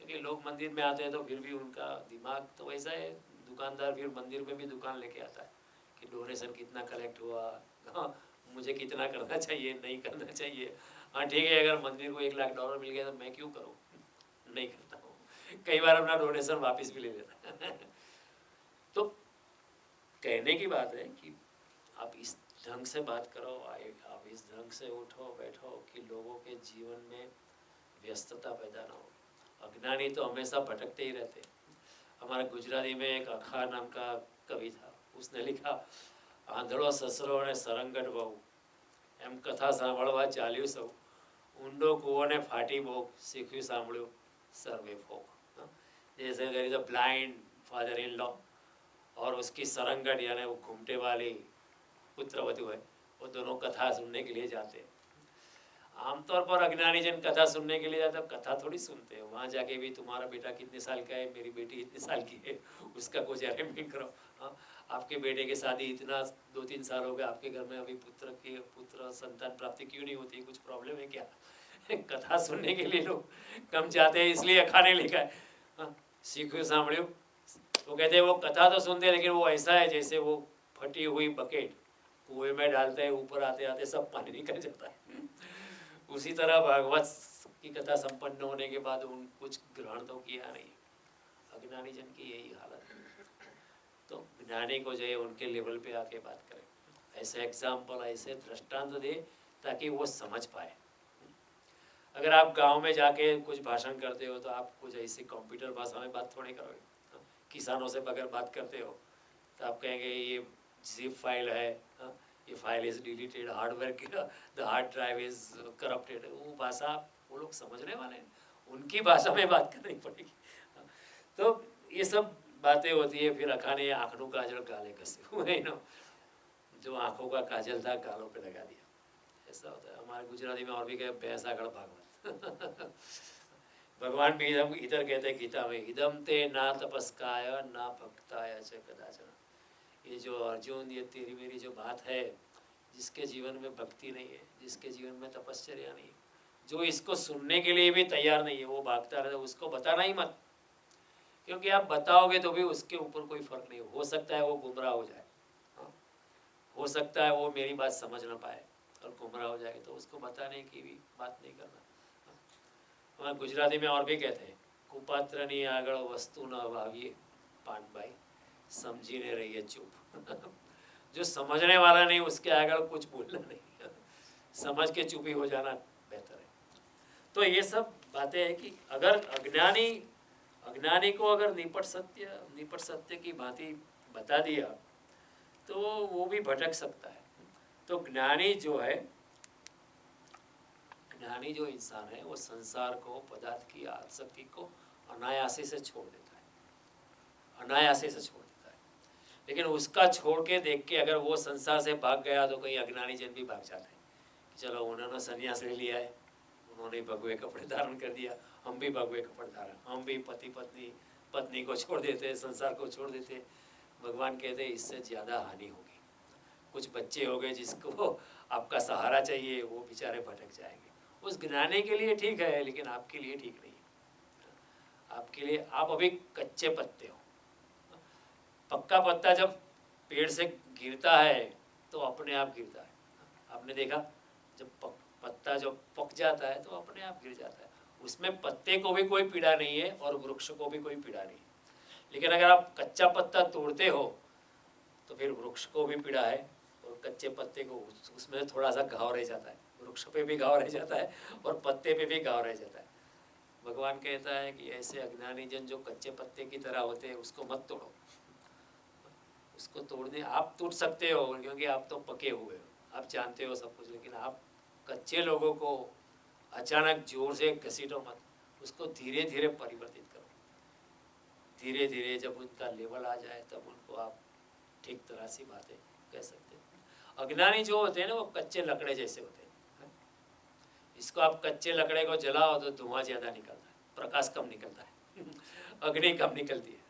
क्योंकि लोग मंदिर में आते हैं तो फिर भी उनका दिमाग तो वैसा है, दुकानदार फिर मंदिर में भी दुकान लेके आता है कि डोनेशन कितना कलेक्ट हुआ, हाँ मुझे कितना करना चाहिए, नहीं करना चाहिए। हाँ ठीक है, अगर मंदिर को $1 लाख मिल गया तो मैं क्यों करूँ, नहीं करता हूँ। कई बार अपना डोनेशन वापस भी ले लेता तो कहने की बात है कि आप इस ढंग से बात करो, आप इस ढंग से उठो बैठो कि लोगों के जीवन में व्यस्तता पैदा ना हो। अज्ञानी तो हमेशा भटकते ही रहते। हमारे गुजराती में एक अखा नाम का कवि था, उसने लिखा, आंधळो ससरो ने सरंगट बहू, एम कथा सांभळवा चाल्યું સૌ, ઊંડો કૂવો ને ફાટી બોક, શીખ્યું સાંભળ્યું સર્વે ફોક। जैसे there is a blind father in law और उसकी सरंगट यानी वो घूमटे वाली पुत्रवधु है, वो दोनों कथा सुनने के लिए जाते हैं। आमतौर पर अज्ञानी जन कथा सुनने के लिए जाते हैं, कथा थोड़ी सुनते हैं। वहाँ जाके भी तुम्हारा बेटा कितने साल का है, मेरी बेटी इतने साल की है, उसका कुछ अरेंजमेंट करो। हाँ, आपके बेटे की शादी इतना 2-3 साल हो गए, आपके घर में अभी पुत्र संतान प्राप्ति क्यों नहीं होती, कुछ प्रॉब्लम है क्या? कथा सुनने के लिए लोग कम जाते हैं, इसलिए अखाने लिखा है। हाँ, सीखो सांभळ्यो, वो कहते हैं वो कथा तो सुनते हैं लेकिन वो ऐसा है जैसे वो फटी हुई बकेट कुएं में डालते हैं, ऊपर आते आते सब पानी निकल जाता है। उसी तरह भागवत की कथा संपन्न होने के बाद उन कुछ ग्रहण तो किया नहीं। अज्ञानी जन की यही हालत है। तो ज्ञानी को जो है उनके लेवल पे आके बात करें, ऐसे एग्जाम्पल ऐसे दृष्टांत दे ताकि वो समझ पाए। अगर आप गांव में जाके कुछ भाषण करते हो तो आप कुछ ऐसी कंप्यूटर भाषा में बात थोड़ी करोगे। किसानों से अगर बात करते हो तो आप कहेंगे ये जिप फाइल है, ये file is deleted, hardware the hard drive is corrupted. वो भाषा वो लोग समझने वाले हैं, उनकी भाषा में बात करनी पड़ेगी। तो ये सब बातें होती है। फिर अखाने आँखों काजल गाले कसे हुए ना, जो आँखों का काजल था गालों पे लगा दिया, ऐसा होता है। हमारे गुजराती में और भी कहे भैंस आगड़ भागवत। भगवान भी इधर कहते हैं गीता में, इदम ते ना तपस्काय ना भक्ताय च कदाचन। ये जो अर्जुन, ये तेरी मेरी जो बात है, जिसके जीवन में भक्ति नहीं है, जिसके जीवन में तपश्चर्या नहीं है, जो इसको सुनने के लिए भी तैयार नहीं है, वो भागता रहता है। उसको बताना ही मत, क्योंकि आप बताओगे तो भी उसके ऊपर कोई फर्क नहीं हो सकता है, वो गुमराह हो जाए। हो सकता है वो मेरी बात समझ ना पाए और गुमराह हो जाए, तो उसको बताने की भी बात नहीं करना। हमारे गुजराती में और भी कहते हैं, कुपात्रनी आगळ वस्तु न भाविए पानबाई, समझीने रहिए चुप। जो समझने वाला नहीं उसके आगे कुछ बोलना नहीं, समझ के चुप ही हो जाना बेहतर है। तो ये सब बातें हैं कि अगर अज्ञानी को अगर निपट सत्य की भांति बता दिया तो वो भी भटक सकता है। तो ज्ञानी जो इंसान है वो संसार को, पदार्थ की आसक्ति को अनायासे से छोड़ देता है, अनायासे से छोड़ देता है। लेकिन उसका छोड़ के देख के अगर वो संसार से भाग गया तो कहीं अज्ञानी जन भी भाग जाते हैं। चलो उन्होंने संन्यास ले लिया है, उन्होंने भगवे कपड़े धारण कर दिया, हम भी भगवे कपड़े धारण, हम भी पत्नी को छोड़ देते, संसार को छोड़ देते। भगवान कहते हैं इससे ज़्यादा हानि होगी। कुछ बच्चे हो गए जिसको आपका सहारा चाहिए, वो बेचारे भटक जाएंगे। उस ज्ञानी के लिए ठीक है लेकिन आपके लिए ठीक नहीं है। आपके लिए आप अभी कच्चे पत्ते हो। पक्का पत्ता जब पेड़ से गिरता है तो अपने आप गिरता है। आपने देखा जब पत्ता जब पक जाता है तो अपने आप गिर जाता है। उसमें पत्ते को भी कोई पीड़ा नहीं है और वृक्ष को भी कोई पीड़ा नहीं है। लेकिन अगर आप कच्चा पत्ता तोड़ते हो तो फिर वृक्ष को भी पीड़ा है और कच्चे पत्ते को उसमें थोड़ा सा घाव रह जाता है, वृक्ष पे भी घाव रह जाता है और पत्ते पे भी घाव रह जाता है। भगवान कहता है कि ऐसे अज्ञानी जन जो कच्चे पत्ते की तरह होते हैं उसको मत तोड़ो। उसको तोड़ने आप टूट सकते हो क्योंकि आप तो पके हुए हो, आप जानते हो सब कुछ, लेकिन आप कच्चे लोगों को अचानक जोर से घसीटो मत। उसको धीरे धीरे परिवर्तित करो। धीरे धीरे जब उनका लेवल आ जाए तब उनको आप ठीक तरह से बातें कह सकते हैं। अज्ञानी जो होते हैं ना वो कच्चे लकड़े जैसे होते हैं। इसको आप कच्चे लकड़े को जलाओ तो धुआं ज़्यादा निकलता है, प्रकाश कम निकलता है, अग्नि कम निकलती है।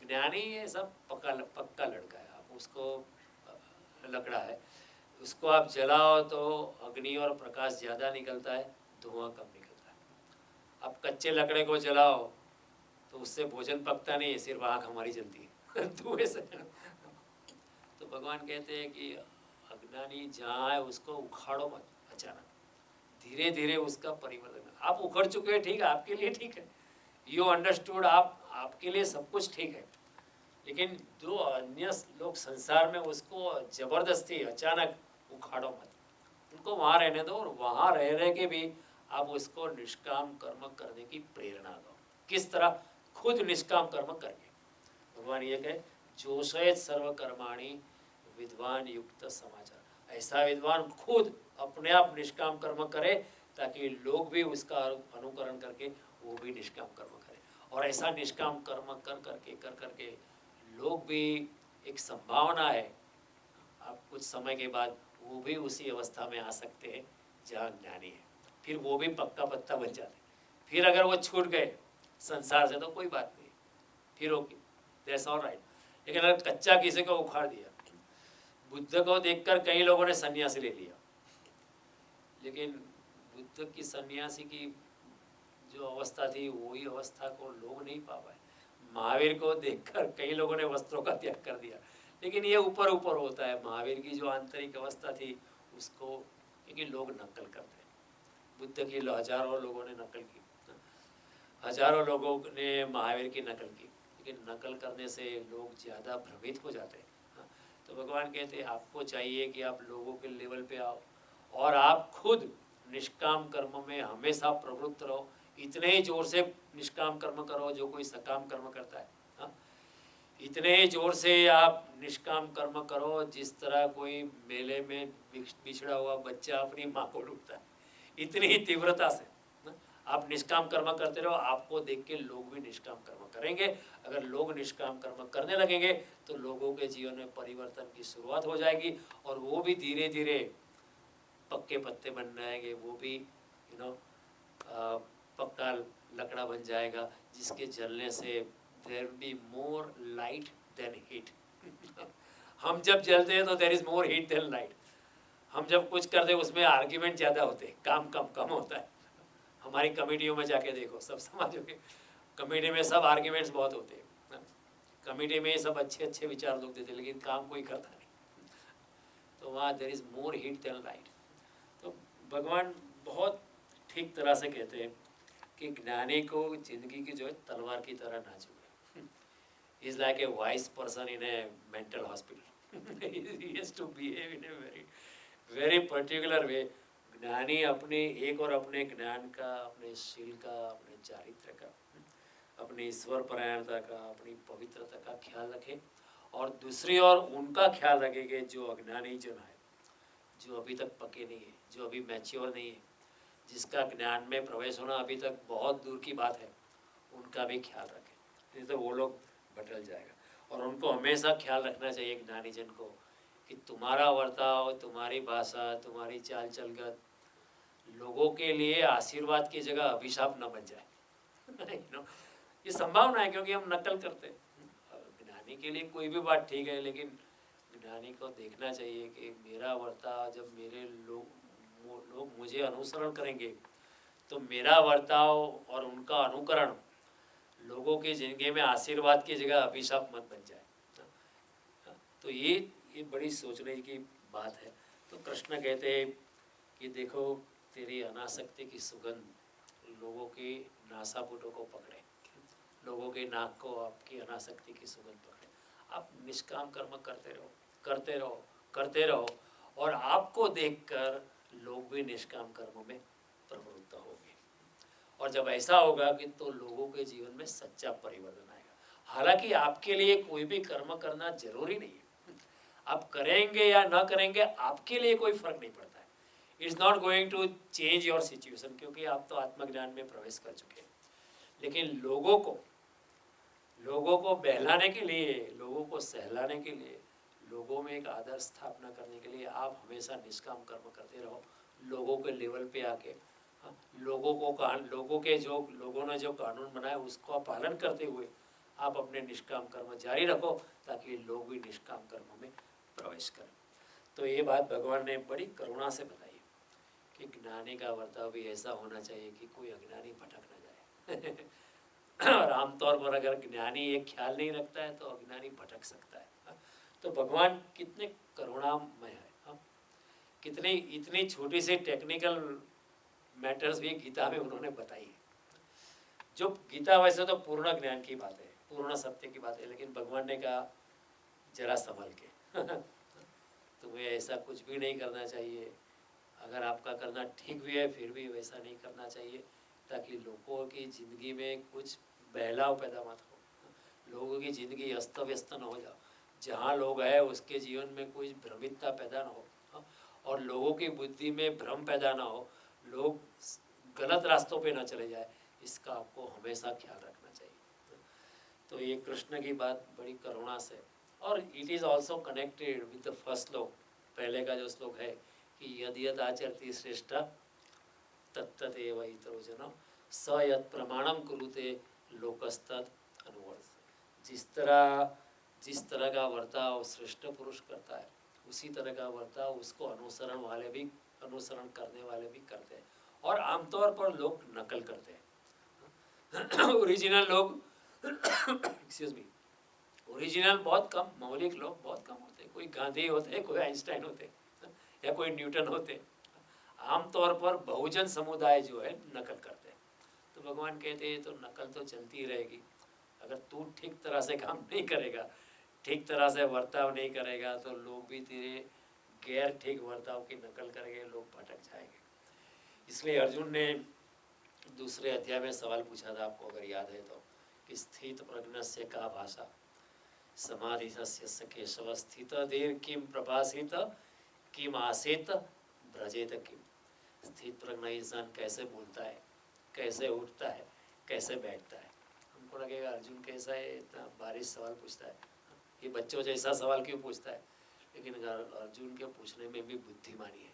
ज्ञानी ये सब पक्का लड़का है। आप उसको लकड़ा है, उसको आप जलाओ तो अग्नि और प्रकाश ज़्यादा निकलता है, धुआं कम निकलता है। आप कच्चे लकड़े को जलाओ तो उससे भोजन पकता नहीं है, सिर्फ आँख हमारी जलती है धुएं से। तो भगवान कहते हैं कि अज्ञानी जहाँ है उसको उखाड़ो मत अचानक, धीरे धीरे उसका परिवर्तन। आप उखड़ चुके हैं, ठीक है, आपके लिए ठीक है, यू अंडरस्टूड, आपके लिए सब कुछ ठीक है, लेकिन जो अन्य लोग संसार में उसको जबरदस्ती अचानक उखाड़ो मत, उनको वहाँ रहने दो और वहाँ रह के भी आप उसको निष्काम कर्म करने की प्रेरणा दो। किस तरह? खुद निष्काम कर्म करके। भगवान ये कहे जोशयत सर्व कर्माणि विद्वान युक्त समाचार, ऐसा विद्वान खुद अपने आप निष्काम कर्म करे ताकि लोग भी उसका अनुकरण करके वो भी निष्काम कर्म करें। और ऐसा निष्काम कर्म कर करके लोग भी, एक संभावना है आप कुछ समय के बाद वो भी उसी अवस्था में आ सकते हैं जहाँ ज्ञानी है, फिर वो भी पक्का पत्ता बन जाते। फिर अगर वो छूट गए संसार से तो कोई बात नहीं, फिर ओके, दैट्स ऑल राइट। लेकिन अगर कच्चा किसी को उखाड़ दिया, बुद्ध को देखकर कई लोगों ने सन्यासी ले लिया, लेकिन बुद्ध की सन्यासी की जो अवस्था थी वही अवस्था को लोग नहीं पा पाए। महावीर को देखकर कई लोगों ने वस्त्रों का त्याग कर दिया, लेकिन ये ऊपर ऊपर होता है। महावीर की जो आंतरिक अवस्था थी उसको, क्योंकि लोग नकल करते हैं, बुद्ध की हजारों लोगों ने नकल की, हजारों लोगों ने महावीर की नकल की, लेकिन नकल करने से लोग ज़्यादा भ्रमित हो जाते हैं। तो भगवान कहते हैं आपको चाहिए कि आप लोगों के लेवल पे आओ और आप खुद निष्काम कर्म में हमेशा प्रवृत्त रहो। इतने ही जोर से निष्काम कर्म करो जो कोई सकाम कर्म करता है। हाँ, इतने ही जोर से आप निष्काम कर्म करो जिस तरह कोई मेले में बिछड़ा हुआ बच्चा अपनी माँ को ढूंढता है, इतनी ही तीव्रता से आप निष्काम कर्म करते रहो। आपको देख के लोग भी निष्काम कर्म करेंगे। अगर लोग निष्काम कर्म करने लगेंगे तो लोगों के जीवन में परिवर्तन की शुरुआत हो जाएगी और वो भी धीरे धीरे पक्के पत्ते बन जाएंगे, वो भी पक्का लकड़ा बन जाएगा जिसके जलने से there be more light than heat. हम जब जलते हैं तो there is more heat than light. हम जब कुछ करते हैं उसमें आर्ग्यूमेंट ज़्यादा होते हैं, काम कम होता है। हमारी कमेटियों में जाके देखो, सब समाजों के कमेटी में सब आर्ग्यूमेंट्स बहुत होते हैं। कमेटी में सब अच्छे अच्छे विचार लोग देते, लेकिन काम कोई करता नहीं। तो वहाँ there is more heat than light. तो भगवान बहुत ठीक तरह से कहते हैं कि ज्ञानी को जिंदगी की जो है तलवार की तरह ना छुए। Is like a wise person in a mental hospital. He has to behave in a very very particular way. ज्ञानी अपने एक और अपने ज्ञान का, अपने शील का, अपने चारित्र का, अपनी ईश्वर परायणता का, अपनी पवित्रता का ख्याल रखे और दूसरी ओर उनका ख्याल रखे कि जो अज्ञानी जन है, जो अभी तक पके नहीं है, जो अभी मैच्योर नहीं है, जिसका ज्ञान में प्रवेश होना अभी तक बहुत दूर की बात है, उनका भी ख्याल रखें, नहीं तो वो लोग बटल जाएगा। और उनको हमेशा ख्याल रखना चाहिए ज्ञानी जन को कि तुम्हारा वर्ताव, तुम्हारी भाषा, तुम्हारी चाल चलगत लोगों के लिए आशीर्वाद की जगह अभिशाप न बन जाए। ये संभावना है क्योंकि हम नकल करते हैं। ज्ञानी के लिए कोई भी बात ठीक है, लेकिन ज्ञानी को देखना चाहिए कि मेरा वर्ताव, जब मेरे लोग मुझे अनुसरण करेंगे तो मेरा वर्ताव और उनका अनुकरण लोगों की जिंदगी में आशीर्वाद की जगह अभिशाप मत बन जाए। तो ये बड़ी सोचने की बात है। तो कृष्ण कहते हैं कि देखो तेरी अनासक्ति की सुगंध लोगों के नासापुटों को पकड़े, लोगों के नाक को आपकी अनासक्ति की सुगंध पकड़े। आप निष्काम कर्म करते रहो, करते रहो, करते रहो और आपको देखकर लोग भी निष्काम कर्म में प्रवृत्त होंगे। और जब ऐसा होगा कि तो लोगों के जीवन में सच्चा परिवर्तन आएगा। हालांकि आपके लिए कोई भी कर्म करना जरूरी नहीं है, आप करेंगे या ना करेंगे आपके लिए कोई फर्क नहीं पड़ता है। It's not going to change your situation, क्योंकि आप तो आत्मज्ञान में प्रवेश कर चुके हैं। लेकिन लोगों को बहलाने के लिए, लोगों को सहलाने के लिए, लोगों में एक आदर्श स्थापना करने के लिए आप हमेशा निष्काम कर्म करते रहो। लोगों के लेवल पे आके लोगों के जो लोगों ने जो कानून बनाए उसका पालन करते हुए आप अपने निष्काम कर्म जारी रखो ताकि लोग भी निष्काम कर्म में प्रवेश करें। तो ये बात भगवान ने बड़ी करुणा से बताई कि ज्ञानी का वर्ताव भी ऐसा होना चाहिए कि कोई अज्ञानी भटक न जाए। और आमतौर पर अगर ज्ञानी एक ख्याल नहीं रखता है तो अज्ञानी भटक सकता है। तो भगवान कितने करुणामय है, कितनी इतनी छोटी सी टेक्निकल मैटर्स भी गीता में उन्होंने बताई है। जो गीता वैसे तो पूर्ण ज्ञान की बात है, पूर्ण सत्य की बात है, लेकिन भगवान ने कहा जरा संभल के तुम्हें ऐसा कुछ भी नहीं करना चाहिए। अगर आपका करना ठीक भी है फिर भी वैसा नहीं करना चाहिए, ताकि लोगों की ज़िंदगी में कुछ बहलाव पैदा मत हो, लोगों की ज़िंदगी अस्त व्यस्त न हो जाओ। जहाँ लोग हैं उसके जीवन में कोई भ्रमितता पैदा न हो, और लोगों की बुद्धि में भ्रम पैदा ना हो, लोग गलत रास्तों पे ना चले जाए, इसका आपको हमेशा ख्याल रखना चाहिए। तो ये कृष्ण की बात बड़ी करुणा से, और it is also connected with the first श्लोक, पहले का जो श्लोक है कि यद यद आचरति श्रेष्ठ तत्तदेव इतरो जनो स यत् प्रमाणम कुरुते लोकस्तत् अनुवर्त। जिस तरह का वर्ताव श्रेष्ठ पुरुष करता है, उसी तरह का वर्ताव उसको अनुसरण करने वाले भी करते हैं, और आमतौर पर लोग नकल करते हैं ओरिजिनल लोग एक्सक्यूज मी, ओरिजिनल बहुत कम, मौलिक लोग बहुत कम होते हैं। कोई गांधी होते हैं, कोई आइंस्टाइन होते हैं, या कोई न्यूटन होते हैं। आमतौर पर बहुजन समुदाय जो है नकल करते हैं। तो भगवान कहते हैं तो नकल तो चलती रहेगी, अगर तू ठीक तरह से काम नहीं करेगा, ठीक तरह से बर्ताव नहीं करेगा, तो लोग भी तेरे गैर ठीक बर्ताव की नकल करेंगे, लोग भटक जाएंगे। इसलिए अर्जुन ने दूसरे अध्याय में सवाल पूछा था, आपको अगर याद है तो, कि स्थित प्रज्ञस्य का भाषा समाधिस्य केशव स्थित देर किम प्रभासित किम आसेत ब्रजेत किम। स्थित प्रज्ञ इंसान कैसे बोलता है, कैसे उठता है, कैसे बैठता है। हमको लगेगा अर्जुन कैसा है, इतना बारिश सवाल पूछता है, ये बच्चों जैसा सवाल क्यों पूछता है, लेकिन अर्जुन के पूछने में भी बुद्धिमानी है,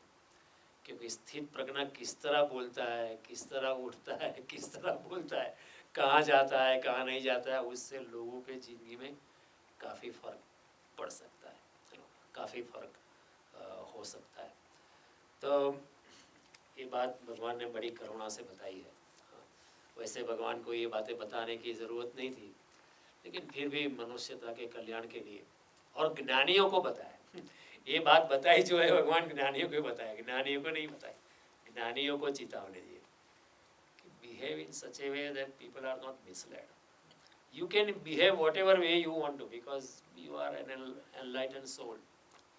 क्योंकि स्थित प्रज्ञ किस तरह बोलता है, किस तरह उठता है, किस तरह बोलता है, कहाँ जाता है, कहाँ नहीं जाता है, उससे लोगों के ज़िंदगी में काफ़ी फ़र्क पड़ सकता है, काफ़ी फ़र्क हो सकता है। तो ये बात भगवान ने बड़ी करुणा से बताई है। वैसे भगवान को ये बातें बताने की ज़रूरत नहीं थी, लेकिन फिर भी मनुष्यता के कल्याण के लिए, और ज्ञानियों को बताया ये बात बताई जो है भगवान ज्ञानियों को बताया, ज्ञानियों को नहीं बताई। ज्ञानियों को चेतावनी दी कि behave in such a way that people are not misled. You can behave whatever way you want to, because you are an enlightened soul.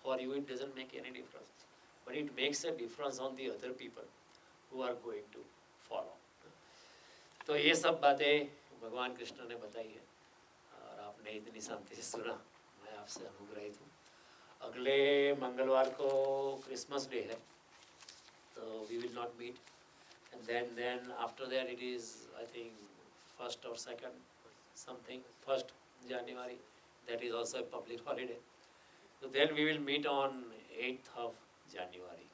For you it doesn't make any difference, but it makes a difference on the other people who are going to follow. तो ये सब बातें भगवान कृष्ण ने बताई है, और आपने इतनी शांति से सुना, मैं आपसे अनुग्रहित हूँ। अगले मंगलवार को क्रिसमस डे है, तो we will not meet, and then after that it is, I think, 1st or 2nd something, 1st January, that is also a public holiday. So then we will meet on 8th of January.